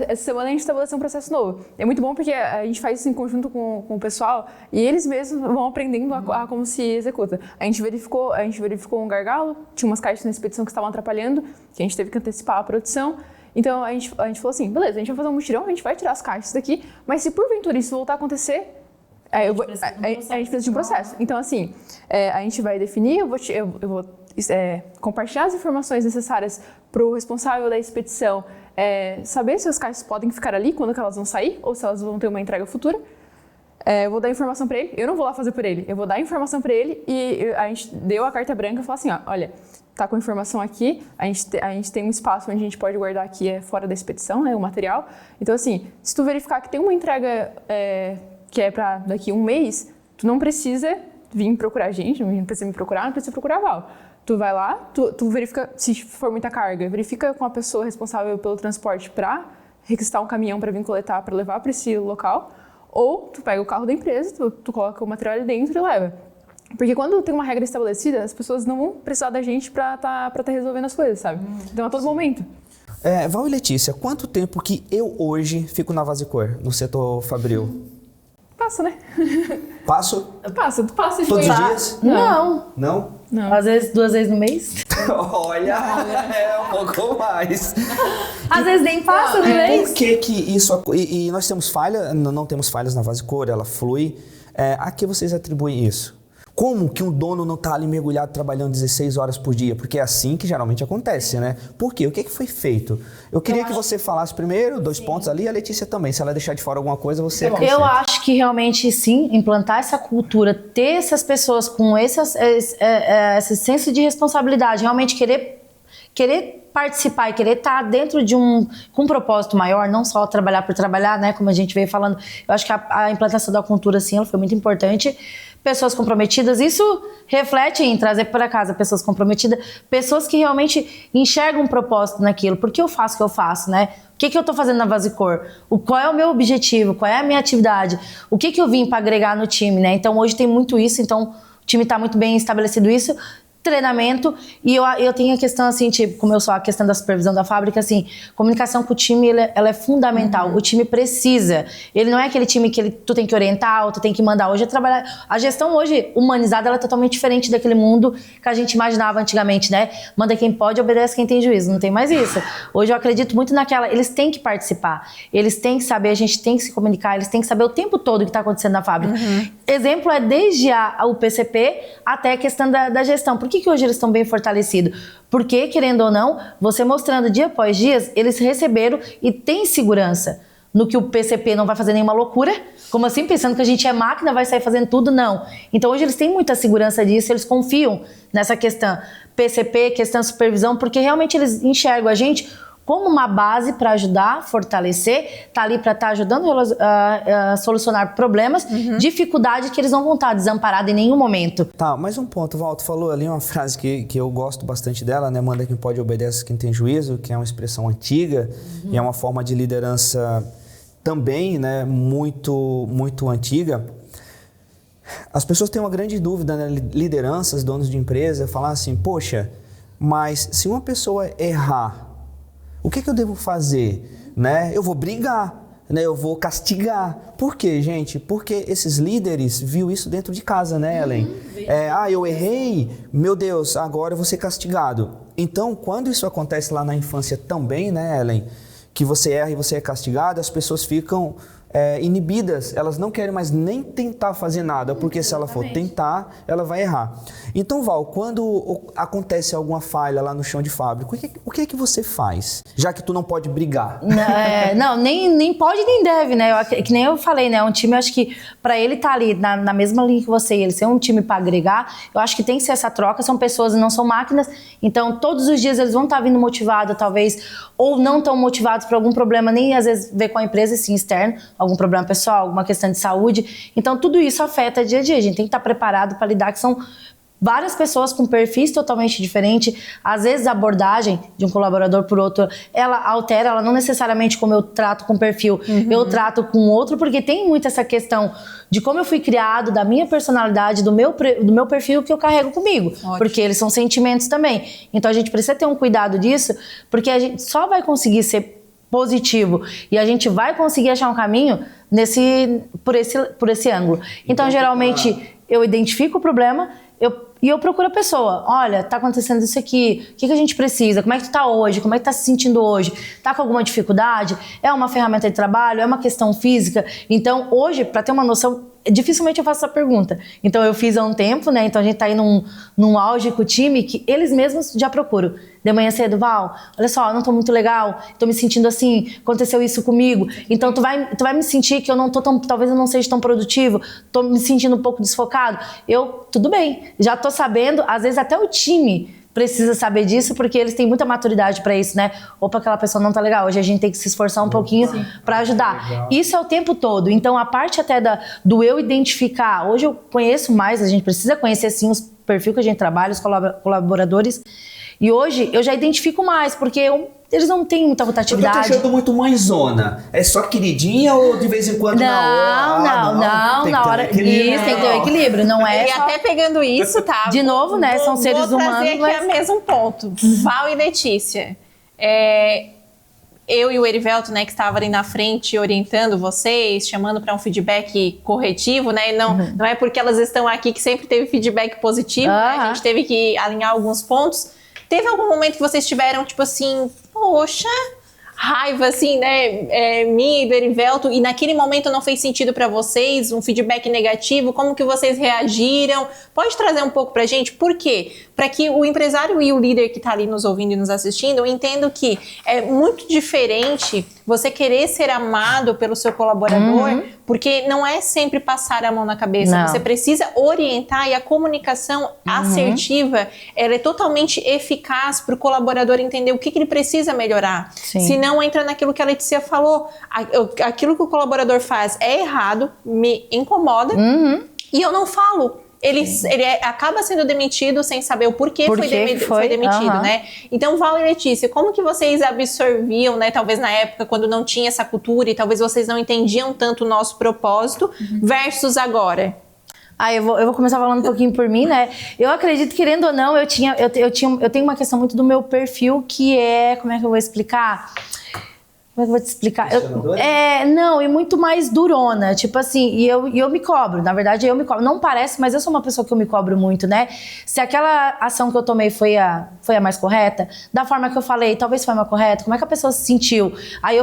B: Essa semana a gente estabeleceu um processo novo. É muito bom porque a gente faz isso em conjunto com o pessoal e eles mesmos vão aprendendo a como se executa. A gente verificou um gargalo, tinha umas caixas na expedição que estavam atrapalhando, que a gente teve que antecipar a produção. Então a gente falou assim, beleza, a gente vai fazer um mutirão, a gente vai tirar as caixas daqui, mas se porventura isso voltar a acontecer, a gente precisa de um processo. Então, assim, a gente vai definir, eu vou compartilhar as informações necessárias para o responsável da expedição saber se as caixas podem ficar ali, quando que elas vão sair, ou se elas vão ter uma entrega futura. Eu vou dar informação para ele, eu não vou lá fazer por ele, eu vou dar informação para ele e a gente deu a carta branca e falou assim, olha, tá com informação aqui, a gente tem um espaço onde a gente pode guardar aqui fora da expedição, né, o material. Então, assim, se tu verificar que tem uma entrega que é para daqui a um mês, tu não precisa vir procurar a gente, não precisa me procurar, não precisa procurar a Val. Tu vai lá, tu verifica, se for muita carga, verifica com a pessoa responsável pelo transporte para requisitar um caminhão para vir coletar, para levar para esse local, ou tu pega o carro da empresa, tu coloca o material ali dentro e leva. Porque quando tem uma regra estabelecida, as pessoas não vão precisar da gente para tá resolvendo as coisas, sabe? Então, a todo momento.
A: Val e Letícia, quanto tempo que eu hoje fico na Vasicor, no setor fabril?
B: Passa, né?
A: Passo?
B: Tu passa de
A: Todos os
B: manhã.
A: dias?
C: Não.
A: Não?
B: Não.
C: Às vezes, 2 vezes no mês.
A: Olha, um pouco mais.
C: Às vezes nem passa no mês.
A: Por que isso... E nós temos falha, não temos falhas na Vasicor, ela flui. A que vocês atribuem isso? Como que um dono não está ali mergulhado trabalhando 16 horas por dia? Porque é assim que geralmente acontece, né? Por quê? O que foi feito? Eu queria que você falasse primeiro, 2 pontos ali, e a Letícia também. Se ela deixar de fora alguma coisa, você acrescenta.
C: Eu acho que realmente, sim, implantar essa cultura, ter essas pessoas com esse senso de responsabilidade, realmente querer participar e querer estar dentro com um propósito maior, não só trabalhar por trabalhar, né? Como a gente veio falando. Eu acho que a implantação da cultura, sim, ela foi muito importante. Pessoas comprometidas, isso reflete em trazer para casa pessoas comprometidas, pessoas que realmente enxergam um propósito naquilo. Por que eu faço o que eu faço, né? O que eu estou fazendo na Vasicor? Qual é o meu objetivo? Qual é a minha atividade? O que eu vim para agregar no time, né? Então, hoje tem muito isso, então o time está muito bem estabelecido isso. Treinamento, e eu tenho a questão assim, tipo, como eu sou a questão da supervisão da fábrica, assim, comunicação com o time, ela é fundamental. O time precisa, ele não é aquele time que tu tem que orientar ou tu tem que mandar. Hoje a gestão hoje humanizada, ela é totalmente diferente daquele mundo que a gente imaginava antigamente, né? Manda quem pode, obedece quem tem juízo, não tem mais isso. Hoje eu acredito muito naquela, eles têm que participar, eles têm que saber, a gente tem que se comunicar, eles têm que saber o tempo todo o que está acontecendo na fábrica. Exemplo é desde o PCP até a questão da gestão. Por que hoje eles estão bem fortalecidos? Porque, querendo ou não, você mostrando dia após dia, eles receberam e têm segurança no que o PCP não vai fazer nenhuma loucura. Como assim? Pensando que a gente é máquina, vai sair fazendo tudo? Não. Então, hoje eles têm muita segurança disso, eles confiam nessa questão PCP, questão de supervisão, porque realmente eles enxergam a gente como uma base para ajudar, fortalecer, tá ali para estar ajudando a solucionar problemas, dificuldade que eles não vão estar desamparados em nenhum momento.
A: Tá, mais um ponto, Walter falou ali uma frase que eu gosto bastante dela, né? Manda quem pode, obedece quem tem juízo, que é uma expressão antiga e é uma forma de liderança também, né? Muito, muito antiga. As pessoas têm uma grande dúvida, né? Lideranças, donos de empresa, falar assim, poxa, mas se uma pessoa errar, o que eu devo fazer? Né? Eu vou brigar. né? Eu vou castigar. Por quê, gente? Porque esses líderes viu isso dentro de casa, né, Ellen? Eu errei, meu Deus, agora eu vou ser castigado. Então, quando isso acontece lá na infância também, né, Ellen? Que você erra e você é castigado, as pessoas ficam inibidas, elas não querem mais nem tentar fazer nada, porque se ela for tentar, ela vai errar. Então, Val, quando acontece alguma falha lá no chão de fábrica, o que é que você faz? Já que tu não pode brigar.
C: Não, nem pode nem deve, né? Que nem eu falei, né? Um time, eu acho que pra ele estar ali na mesma linha que você e ele ser um time pra agregar, eu acho que tem que ser essa troca, são pessoas e não são máquinas, então todos os dias eles vão estar vindo motivados, talvez, ou não tão motivados por algum problema, nem às vezes ver com a empresa, sim, externo, algum problema pessoal, alguma questão de saúde. Então, tudo isso afeta dia a dia. A gente tem que estar preparado para lidar, que são várias pessoas com perfis totalmente diferentes. Às vezes, a abordagem de um colaborador por outro, ela altera, ela não necessariamente como eu trato com perfil, eu trato com outro, porque tem muito essa questão de como eu fui criado, da minha personalidade, do meu perfil que eu carrego comigo. Ótimo. Porque eles são sentimentos também. Então, a gente precisa ter um cuidado disso, porque a gente só vai conseguir ser positivo e a gente vai conseguir achar um caminho por esse ângulo. Então, geralmente, eu identifico o problema e eu procuro a pessoa. Olha, tá acontecendo isso aqui, o que a gente precisa? Como é que tu tá hoje? Como é que tá se sentindo hoje? Tá com alguma dificuldade? É uma ferramenta de trabalho? É uma questão física? Então, hoje, para ter uma noção, dificilmente eu faço essa pergunta. Então, eu fiz há um tempo, né? Então, a gente tá aí num auge com o time que eles mesmos já procuram. De manhã cedo, Val, olha só, eu não tô muito legal, tô me sentindo assim, aconteceu isso comigo. Então, tu vai me sentir que eu não tô talvez eu não seja tão produtivo, tô me sentindo um pouco desfocado. Tudo bem, já tô sabendo, às vezes até o time precisa saber disso, porque eles têm muita maturidade para isso, né? Opa, aquela pessoa não tá legal, hoje a gente tem que se esforçar um pouquinho para ajudar. Legal. Isso é o tempo todo. Então, a parte até do eu identificar, hoje eu conheço mais, a gente precisa conhecer sim os perfis que a gente trabalha, os colaboradores, e hoje eu já identifico mais, porque eles não têm muita rotatividade.
A: Eu tô achando muito mãezona. É só queridinha ou de vez em quando
C: não, na hora. Isso, tem que ter um equilíbrio, não é?
D: E
C: só...
D: até pegando isso, tá?
C: De novo, né? São seres humanos.
D: Vou trazer aqui o mesmo ponto. Val e Letícia. Eu e o Erivelto, né, que estava ali na frente orientando vocês, chamando para um feedback corretivo, né? Não é porque elas estão aqui que sempre teve feedback positivo, né? A gente teve que alinhar alguns pontos. Teve algum momento que vocês tiveram, tipo assim, poxa, raiva, assim, né, minha e do Erivelto, e naquele momento não fez sentido para vocês, um feedback negativo, como que vocês reagiram? Pode trazer um pouco pra gente? Por quê? Para que o empresário e o líder que tá ali nos ouvindo e nos assistindo entendam que é muito diferente você querer ser amado pelo seu colaborador, porque não é sempre passar a mão na cabeça, não. Você precisa orientar, e a comunicação assertiva, ela é totalmente eficaz para o colaborador entender o que ele precisa melhorar. Se não entra naquilo que a Letícia falou, aquilo que o colaborador faz é errado, me incomoda, e eu não falo. Ele acaba sendo demitido sem saber o porquê foi demitido, né? Então, Val e Letícia, como que vocês absorviam, né? Talvez na época, quando não tinha essa cultura e talvez vocês não entendiam tanto o nosso propósito, versus agora?
C: Eu vou começar falando um pouquinho por mim, né? Eu acredito, querendo ou não, eu tenho uma questão muito do meu perfil, que é... Como é que eu vou explicar? Como é que eu vou te explicar? Não, e muito mais durona, tipo assim, e eu me cobro, na verdade eu me cobro, não parece, mas eu sou uma pessoa que eu me cobro muito, né? Se aquela ação que eu tomei foi a mais correta, da forma que eu falei, talvez foi a mais correta, como é que a pessoa se sentiu? Aí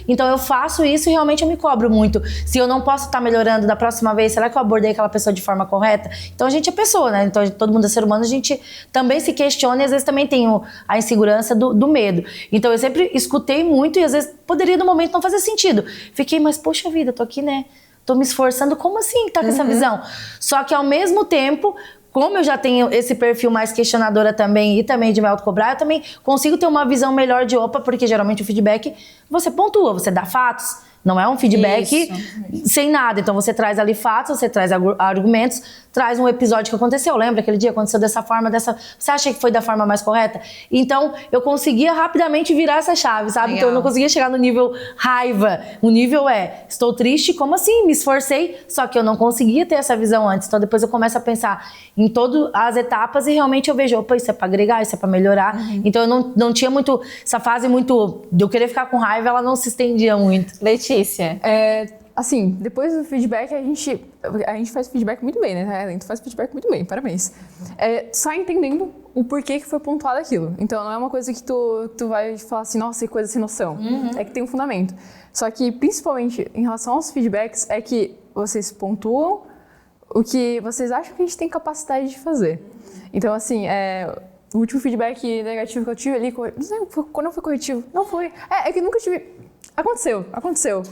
C: então eu faço isso e realmente eu me cobro muito. Se eu não posso estar melhorando da próxima vez, será que eu abordei aquela pessoa de forma correta? Então a gente é pessoa, né? Então todo mundo é ser humano, a gente também se questiona e às vezes também tem a insegurança do medo. Então eu sempre escutei muito e às vezes poderia no momento não fazer sentido. Fiquei, mas poxa vida, tô aqui, né? Tô me esforçando, como assim tá com essa visão? Só que ao mesmo tempo, como eu já tenho esse perfil mais questionadora também e também de me autocobrar, eu também consigo ter uma visão melhor de porque geralmente o feedback você pontua, você dá fatos. Não é um feedback sem nada. Então você traz ali fatos, você traz argumentos, traz um episódio que aconteceu. Lembra aquele dia aconteceu dessa forma, você acha que foi da forma mais correta? Então eu conseguia rapidamente virar essa chave, sabe? Legal. Então eu não conseguia chegar no nível raiva. O nível estou triste, como assim? Me esforcei, só que eu não conseguia ter essa visão antes. Então depois eu começo a pensar em todas as etapas e realmente eu vejo, opa, isso é pra agregar, isso é pra melhorar. Então eu não tinha muito, essa fase muito, de eu querer ficar com raiva, ela não se estendia muito.
D: Letícia, Letícia?
B: Assim, depois do feedback, a gente faz feedback muito bem, né? A Ellen, tu faz feedback muito bem, parabéns. Só entendendo o porquê que foi pontuado aquilo. Então, não é uma coisa que tu vai falar assim, nossa, que coisa sem noção. É que tem um fundamento. Só que, principalmente, em relação aos feedbacks, é que vocês pontuam o que vocês acham que a gente tem capacidade de fazer. Então, assim, o último feedback negativo que eu tive ali, quando foi corretivo? Não foi. É que eu nunca tive... Aconteceu.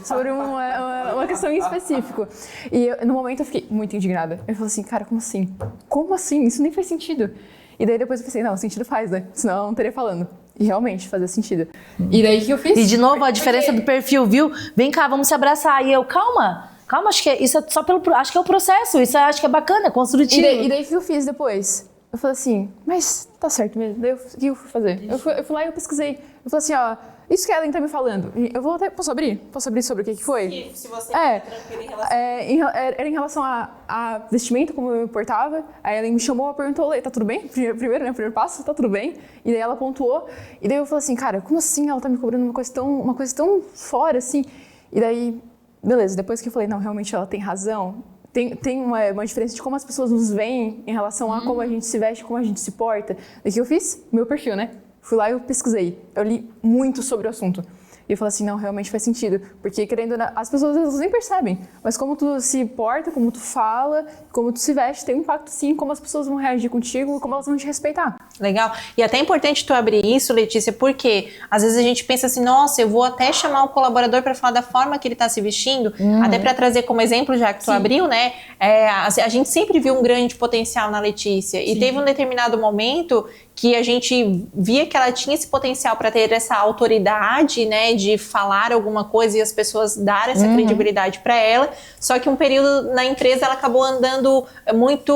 B: Sobre uma questão em específico. E no momento eu fiquei muito indignada. Eu falei assim, cara, como assim? Como assim? Isso nem faz sentido. E daí depois eu pensei, não, sentido faz, né? Senão eu não teria falando. E realmente fazia sentido. E daí o que eu fiz?
C: E de novo, a diferença do perfil, viu? Vem cá, vamos se abraçar. E eu, calma, acho que isso é só acho que é o processo. Isso acho que é bacana, é construtivo.
B: E daí o que eu fiz depois? Eu falei assim, mas tá certo mesmo. Daí o que eu fui fazer? Eu fui lá e eu pesquisei. Eu falei assim, ó, isso que a Ellen tá me falando, eu vou até... Posso abrir? Posso abrir sobre o que foi?
D: Se você tá tranquilo em relação...
B: Era em relação a vestimenta, como eu me portava. Aí ela me chamou, perguntou, tá tudo bem? Primeiro, né? Primeiro passo, tá tudo bem? E daí ela pontuou. E daí eu falei assim, cara, como assim ela tá me cobrando uma coisa tão fora, assim? E daí, beleza, depois que eu falei, não, realmente ela tem razão. Tem uma diferença de como as pessoas nos veem em relação a como a gente se veste, como a gente se porta. Daí o que eu fiz? Meu perfil, né? Fui lá e eu pesquisei. Eu li muito sobre o assunto. E eu falei assim, não, realmente faz sentido. Porque, querendo ou não, as pessoas elas nem percebem. Mas como tu se porta, como tu fala, como tu se veste, tem um impacto sim, como as pessoas vão reagir contigo, como elas vão te respeitar.
D: Legal. E até é importante tu abrir isso, Letícia, porque às vezes a gente pensa assim, nossa, eu vou até chamar o colaborador para falar da forma que ele está se vestindo, até para trazer como exemplo, já que tu abriu, né? A gente sempre viu um grande potencial na Letícia. E teve um determinado momento que a gente via que ela tinha esse potencial para ter essa autoridade, né, de falar alguma coisa e as pessoas dar essa credibilidade para ela. Só que um período na empresa ela acabou andando muito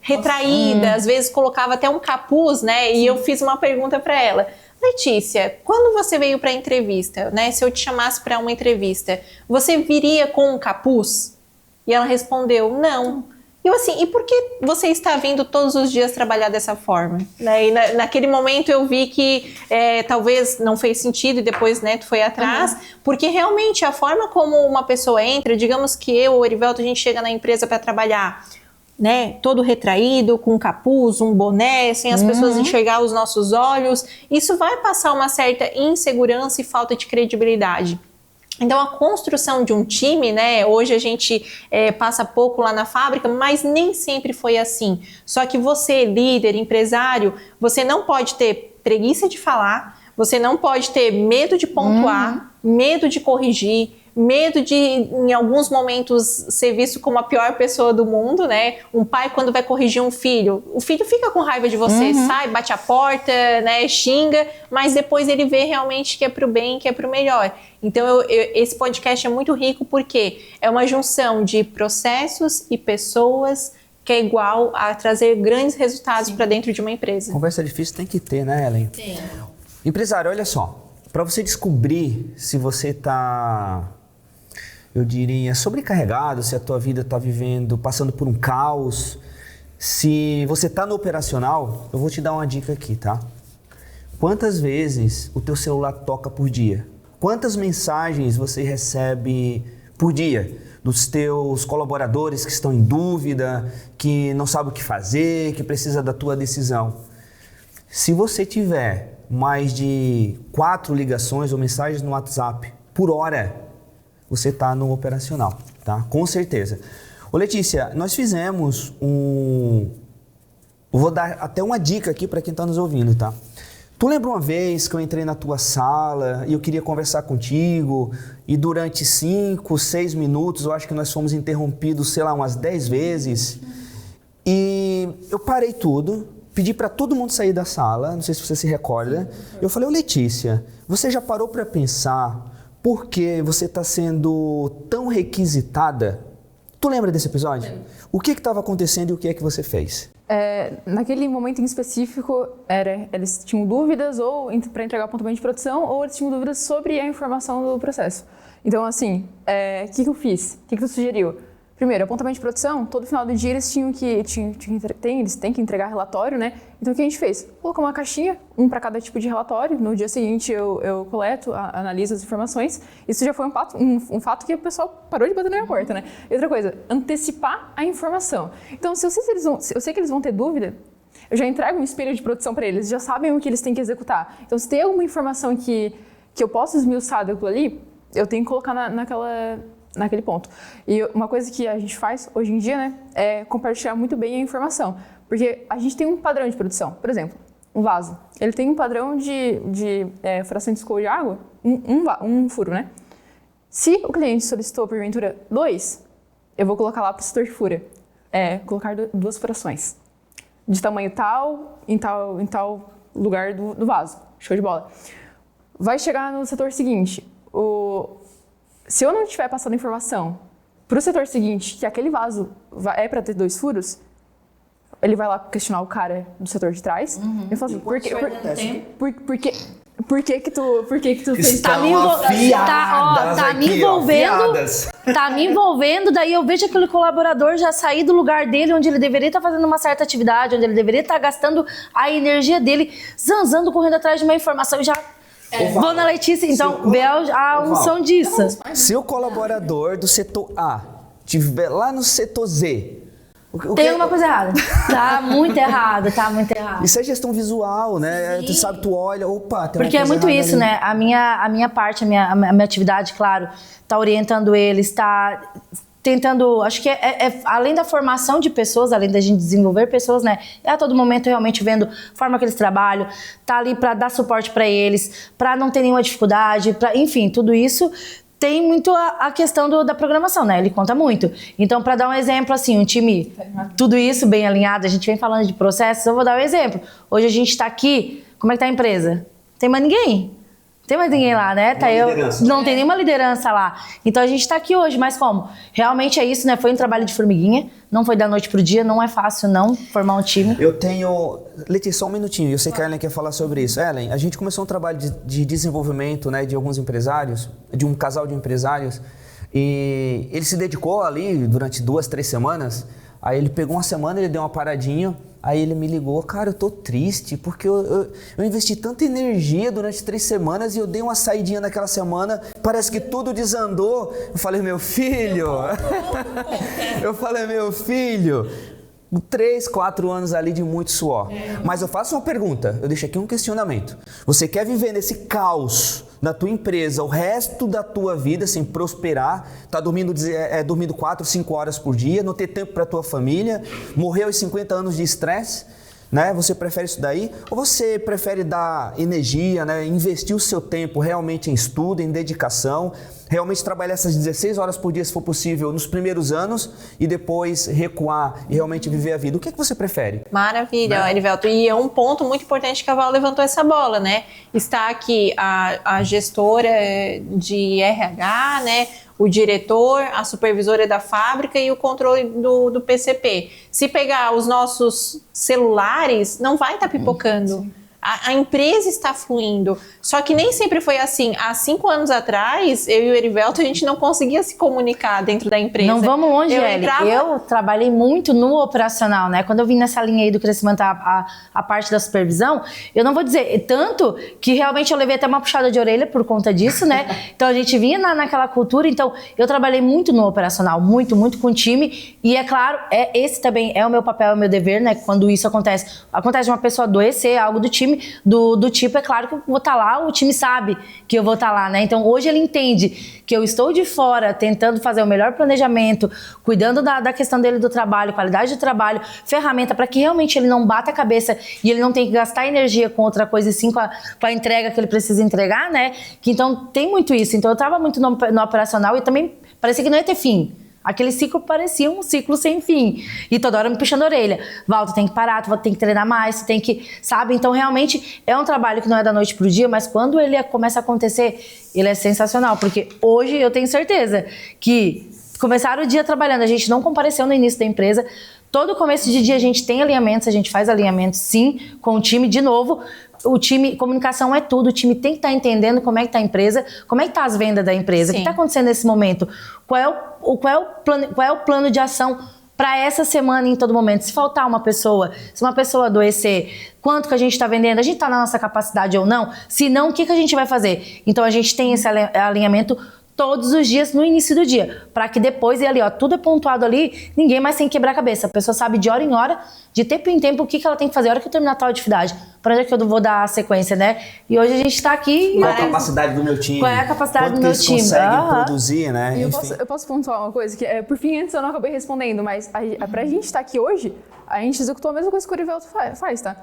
D: retraída, às vezes colocava até um capuz, né? E eu fiz uma pergunta para ela. Letícia, quando você veio para a entrevista, né? Se eu te chamasse para uma entrevista, você viria com um capuz? E ela respondeu, não. E eu assim, e por que você está vindo todos os dias trabalhar dessa forma? Né? E naquele momento eu vi que talvez não fez sentido e depois, né, tu foi atrás, porque realmente a forma como uma pessoa entra, digamos que eu ou o Erivelto, a gente chega na empresa para trabalhar, né, todo retraído, com um capuz, um boné, sem as pessoas enxergar os nossos olhos, isso vai passar uma certa insegurança e falta de credibilidade. Então, a construção de um time, né, hoje a gente passa pouco lá na fábrica, mas nem sempre foi assim. Só que você, líder, empresário, você não pode ter preguiça de falar, você não pode ter medo de pontuar, medo de corrigir, medo de, em alguns momentos, ser visto como a pior pessoa do mundo, né? Um pai, quando vai corrigir um filho, o filho fica com raiva de você, sai, bate a porta, né? Xinga, mas depois ele vê realmente que é pro bem, que é pro melhor. Então, esse podcast é muito rico porque é uma junção de processos e pessoas que é igual a trazer grandes resultados para dentro de uma empresa.
A: Conversa difícil tem que ter, né, Ellen?
C: Tem.
A: Empresário, olha só. Para você descobrir se você está, eu diria, sobrecarregado, se a tua vida está passando por um caos, se você está no operacional, eu vou te dar uma dica aqui, tá? Quantas vezes o teu celular toca por dia? Quantas mensagens você recebe por dia dos teus colaboradores que estão em dúvida, que não sabem o que fazer, que precisa da tua decisão? Se você tiver mais de 4 ligações ou mensagens no WhatsApp por hora, você está no operacional, tá? Com certeza. Ô Letícia, nós fizemos vou dar até uma dica aqui para quem está nos ouvindo, tá? Tu lembra uma vez que eu entrei na tua sala e eu queria conversar contigo e durante 5, 6 minutos, eu acho que nós fomos interrompidos, sei lá, umas 10 vezes e eu parei tudo, pedi para todo mundo sair da sala, não sei se você se recorda. Eu falei, ô Letícia, você já parou para pensar por que você está sendo tão requisitada? Tu lembra desse episódio? O que estava acontecendo e o que é que você fez?
B: Naquele momento em específico, eles tinham dúvidas ou para entregar o apontamento de produção ou eles tinham dúvidas sobre a informação do processo. Então, assim, o que eu fiz? O que tu sugeriu? Primeiro, apontamento de produção, todo final do dia eles eles têm que entregar relatório, né? Então o que a gente fez? Colocou uma caixinha, um para cada tipo de relatório. No dia seguinte eu coleto, analiso as informações. Isso já foi um fato que o pessoal parou de bater na minha porta, né? E outra coisa, antecipar a informação. Então, se eu sei que eles vão ter dúvida, eu já entrego um espelho de produção para eles, já sabem o que eles têm que executar. Então, se tem alguma informação que eu posso esmiuçar daquilo ali, eu tenho que colocar naquele ponto. E uma coisa que a gente faz hoje em dia, né, é compartilhar muito bem a informação. Porque a gente tem um padrão de produção. Por exemplo, um vaso. Ele tem um padrão de fração de escoa de água, um furo, né? Se o cliente solicitou, porventura, 2, eu vou colocar lá para o setor que fura. Colocar 2 frações. De tamanho tal, em tal lugar do vaso. Show de bola. Vai chegar no setor seguinte. Se eu não tiver passado informação para o setor seguinte que aquele vaso é para ter 2 furos, ele vai lá questionar o cara do setor de trás. Eu falo assim, por que que tu fez isso?
C: Tá me envolvendo, daí eu vejo aquele colaborador já sair do lugar dele, onde ele deveria estar fazendo uma certa atividade, onde ele deveria estar gastando a energia dele, zanzando, correndo atrás de uma informação e já... Vou na Letícia, então, vê a unção disso.
A: Se o colaborador do setor A estiver lá no setor Z...
C: Tem alguma coisa errada. Tá muito errado.
A: Isso é gestão visual, né?
C: Sim.
A: Tu sabe, tu olha, opa, tem
C: porque
A: uma coisa
C: é muito isso,
A: ali.
C: né? A minha parte, a minha atividade, claro, tá orientando eles, tá tentando, acho que além da formação de pessoas, além da gente desenvolver pessoas, né? A todo momento realmente vendo a forma que eles trabalham, tá ali para dar suporte para eles, para não ter nenhuma dificuldade, enfim, tudo isso tem muito a questão da programação, né? Ele conta muito. Então, para dar um exemplo, assim, um time, tudo isso bem alinhado, a gente vem falando de processos, eu vou dar um exemplo. Hoje a gente está aqui, como é que tá a empresa? Tem mais ninguém? Tem mais ninguém lá, né? Não tem nenhuma liderança lá. Então a gente tá aqui hoje, mas como? Realmente é isso, né? Foi um trabalho de formiguinha, não foi da noite pro dia, não é fácil não formar um time.
A: Eu tenho... Letícia, só um minutinho, eu sei que a Ellen quer falar sobre isso. Ellen, a gente começou um trabalho de desenvolvimento, né, de alguns empresários, de um casal de empresários, e ele se dedicou ali durante 2, 3 semanas. Aí ele pegou uma semana, ele deu uma paradinha, aí ele me ligou, cara, eu tô triste, porque eu investi tanta energia durante 3 semanas e eu dei uma saidinha naquela semana, parece que tudo desandou. Eu falei, meu filho, 3, 4 anos ali de muito suor. Mas eu faço uma pergunta, eu deixo aqui um questionamento. Você quer viver nesse caos na tua empresa o resto da tua vida sem prosperar, tá dormindo 4, 5 horas por dia, não ter tempo para tua família, morrer aos 50 anos de estresse, né? Você prefere isso daí? Ou você prefere dar energia, né? Investir o seu tempo realmente em estudo, em dedicação, realmente trabalhar essas 16 horas por dia, se for possível, nos primeiros anos e depois recuar e realmente viver a vida? O que é que você prefere?
D: Maravilha, né? Erivelto. E é um ponto muito importante que a Val levantou essa bola, né? Está aqui a gestora de RH, né? O diretor, a supervisora da fábrica e o controle do PCP. Se pegar os nossos celulares, não vai estar pipocando. A empresa está fluindo. Só que nem sempre foi assim. Há 5 anos atrás, eu e o Erivelto, a gente não conseguia se comunicar dentro da empresa.
C: Não vamos longe, Eli. Eu trabalhei muito no operacional, né? Quando eu vim nessa linha aí do crescimento, a parte da supervisão, eu não vou dizer, tanto que realmente eu levei até uma puxada de orelha por conta disso, né? Então a gente vinha naquela cultura, então eu trabalhei muito no operacional, muito com o time. E é claro, esse também é o meu papel, é o meu dever, né? Quando isso acontece de uma pessoa adoecer, algo do time, do tipo, é claro que eu vou estar lá, o time sabe que eu vou estar lá, né? Então hoje ele entende que eu estou de fora tentando fazer o melhor planejamento, cuidando da questão dele do trabalho, qualidade do trabalho, ferramenta para que realmente ele não bata a cabeça e ele não tenha que gastar energia com outra coisa e sim com a entrega que ele precisa entregar, né? Que então tem muito isso. Então eu estava muito no operacional e também parecia que não ia ter fim. Aquele ciclo parecia um ciclo sem fim. E toda hora me puxando a orelha. Val, tu tem que parar, tu tem que treinar mais, tu tem que... Sabe? Então, realmente, é um trabalho que não é da noite pro dia, mas quando ele começa a acontecer, ele é sensacional. Porque hoje eu tenho certeza que começaram o dia trabalhando, a gente não compareceu no início da empresa. Todo começo de dia a gente tem alinhamentos, a gente faz alinhamentos, sim, com o time. De novo, O time, comunicação é tudo, o time tem que estar entendendo como é que tá a empresa, como é que tá as vendas da empresa, o que está acontecendo nesse momento, qual é o plano de ação para essa semana em todo momento. Se faltar uma pessoa, se uma pessoa adoecer, quanto que a gente está vendendo, a gente está na nossa capacidade ou não? Se não, o que a gente vai fazer? Então a gente tem esse alinhamento todos os dias no início do dia, para que depois, e ali, ó, tudo é pontuado ali, ninguém mais tem que quebrar a cabeça. A pessoa sabe de hora em hora, de tempo em tempo, o que ela tem que fazer, a hora que eu terminar tal atividade, para onde é que eu vou dar a sequência, né? E hoje a gente está aqui...
A: Qual é a capacidade do meu time?
C: Qual é a capacidade do meu time?
A: Quanto que eles conseguem produzir, né?
B: E eu posso pontuar uma coisa, que por fim, antes eu não acabei respondendo, mas pra gente estar aqui hoje, a gente executou a mesma coisa que o Orivelto faz, tá?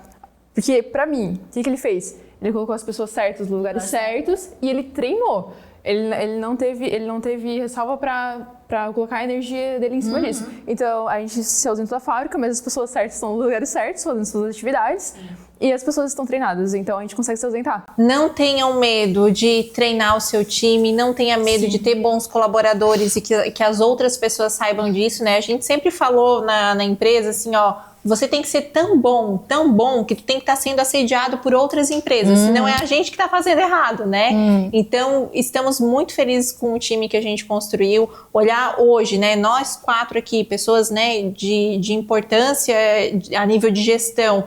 B: Porque, pra mim, o que ele fez? Ele colocou as pessoas certas nos lugares certos e ele treinou. Ele não teve ressalva pra colocar a energia dele em cima disso. Então, a gente se ausenta da fábrica, mas as pessoas certas estão nos lugares certos, fazendo suas atividades, e as pessoas estão treinadas, então a gente consegue se ausentar.
D: Não tenham medo de treinar o seu time, não tenha medo de ter bons colaboradores e que as outras pessoas saibam disso, né? A gente sempre falou na empresa, assim, ó, você tem que ser tão bom, que tu tem que estar sendo assediado por outras empresas, senão é a gente que está fazendo errado, né? Então, estamos muito felizes com o time que a gente construiu. Olhar hoje, né, nós 4 aqui, pessoas, né, de importância a nível de gestão,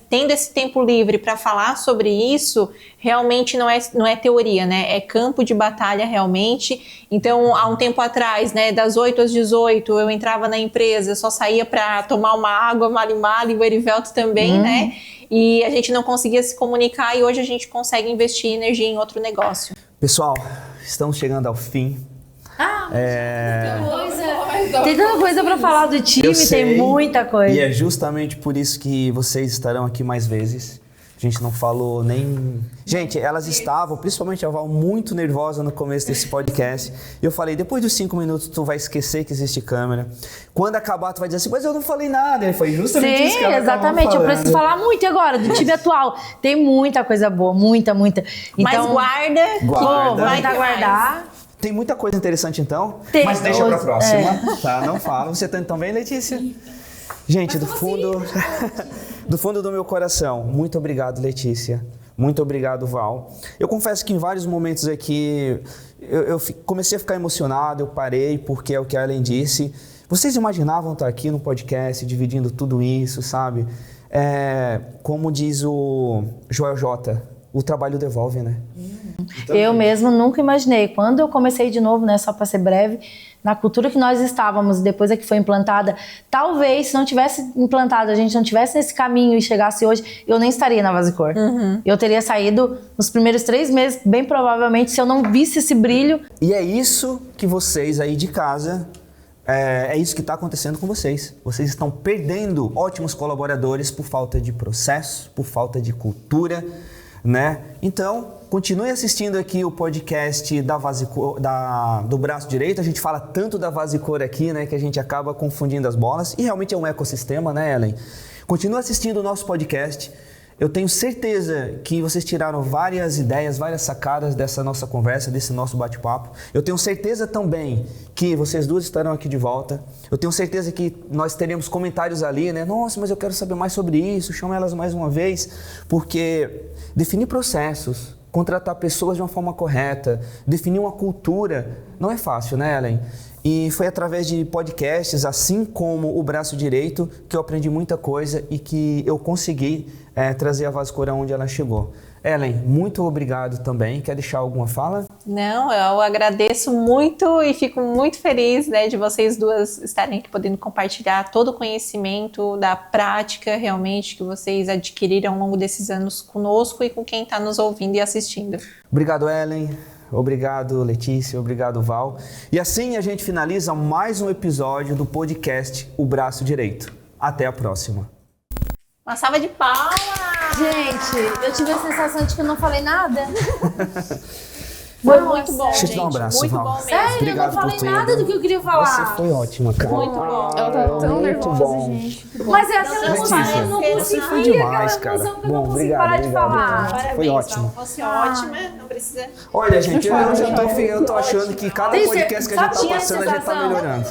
D: tendo esse tempo livre para falar sobre isso, realmente não é teoria, né? É campo de batalha realmente. Então, há um tempo atrás, né, das 8 às 18, eu entrava na empresa, só saía para tomar uma água, Mali, o Erivelto também, né? E a gente não conseguia se comunicar e hoje a gente consegue investir energia em outro negócio.
A: Pessoal, estamos chegando ao fim.
C: Tem tanta coisa pra falar do time, tem muita coisa.
A: E é justamente por isso que vocês estarão aqui mais vezes. A gente não falou nem... Gente, elas estavam, principalmente a Val, muito nervosa no começo desse podcast. E eu falei, depois dos 5 minutos tu vai esquecer que existe câmera. Quando acabar tu vai dizer assim, mas eu não falei nada. E foi justamente isso que ela
C: exatamente. Eu preciso falar muito agora do time atual. Tem muita coisa boa, muita. Então,
D: mas guarda.
C: Vai guardar.
A: Tem muita coisa interessante então, mas deixa pra próxima, tá? Não fala. Você tá então bem, Letícia? Gente, do fundo do meu coração, muito obrigado, Letícia. Muito obrigado, Val. Eu confesso que em vários momentos aqui eu comecei a ficar emocionado, eu parei, porque é o que a Ellen disse. Vocês imaginavam estar aqui no podcast, dividindo tudo isso, sabe? Como diz o Joel J., o trabalho devolve, né? Então,
C: eu mesmo nunca imaginei. Quando eu comecei de novo, né, só para ser breve, na cultura que nós estávamos, depois é que foi implantada, talvez se não tivesse implantado, a gente não tivesse nesse caminho e chegasse hoje, eu nem estaria na Vasicor. Eu teria saído nos primeiros 3 meses, bem provavelmente, se eu não visse esse brilho.
A: E é isso que vocês aí de casa... É isso que está acontecendo com vocês. Vocês estão perdendo ótimos colaboradores por falta de processo, por falta de cultura, né? Então, continue assistindo aqui o podcast da Vasicor, do braço direito. A gente fala tanto da Vasicor aqui, né, que a gente acaba confundindo as bolas. E realmente é um ecossistema, né, Ellen? Continue assistindo o nosso podcast. Eu tenho certeza que vocês tiraram várias ideias, várias sacadas dessa nossa conversa, desse nosso bate-papo. Eu tenho certeza também que vocês duas estarão aqui de volta. Eu tenho certeza que nós teremos comentários ali, né? Nossa, mas eu quero saber mais sobre isso, chama elas mais uma vez. Porque definir processos, contratar pessoas de uma forma correta, definir uma cultura, não é fácil, né, Ellen? E foi através de podcasts, assim como o Braço Direito, que eu aprendi muita coisa e que eu consegui trazer a Vasicor onde ela chegou. Ellen, muito obrigado também. Quer deixar alguma fala?
D: Não, eu agradeço muito e fico muito feliz, né, de vocês duas estarem aqui podendo compartilhar todo o conhecimento da prática realmente que vocês adquiriram ao longo desses anos conosco e com quem está nos ouvindo e assistindo.
A: Obrigado, Ellen. Obrigado, Letícia. Obrigado, Val. E assim a gente finaliza mais um episódio do podcast O Braço Direito. Até a próxima.
D: Uma salva de palmas!
C: Gente, eu tive a sensação de que eu não falei nada.
D: Foi muito bom,
A: Deixa eu
D: gente.
A: te dar um abraço,
D: muito
A: Val.
D: bom mesmo.
C: Sério,
A: Obrigado
C: eu não falei
A: por tudo.
C: nada do que eu queria falar.
A: Você foi ótima, cara.
D: Muito bom.
B: Ela tá tão
A: Muito
B: nervosa,
A: bom.
B: gente. Que bom.
C: Mas é aquela
A: Letícia,
C: emoção, eu não
A: você
C: consegui,
A: foi demais,
C: aquela emoção
A: cara.
C: que eu não
A: Bom,
C: consigo
A: obrigado,
C: parar de
A: obrigado.
C: falar.
D: Parabéns,
A: Foi ótimo.
D: Val. Fosse ótima, não precisa...
A: Olha, gente, eu tô achando que cada
C: Tem
A: podcast que a gente tá
C: tinha
A: passando, a gente tá
C: sensação.
A: melhorando.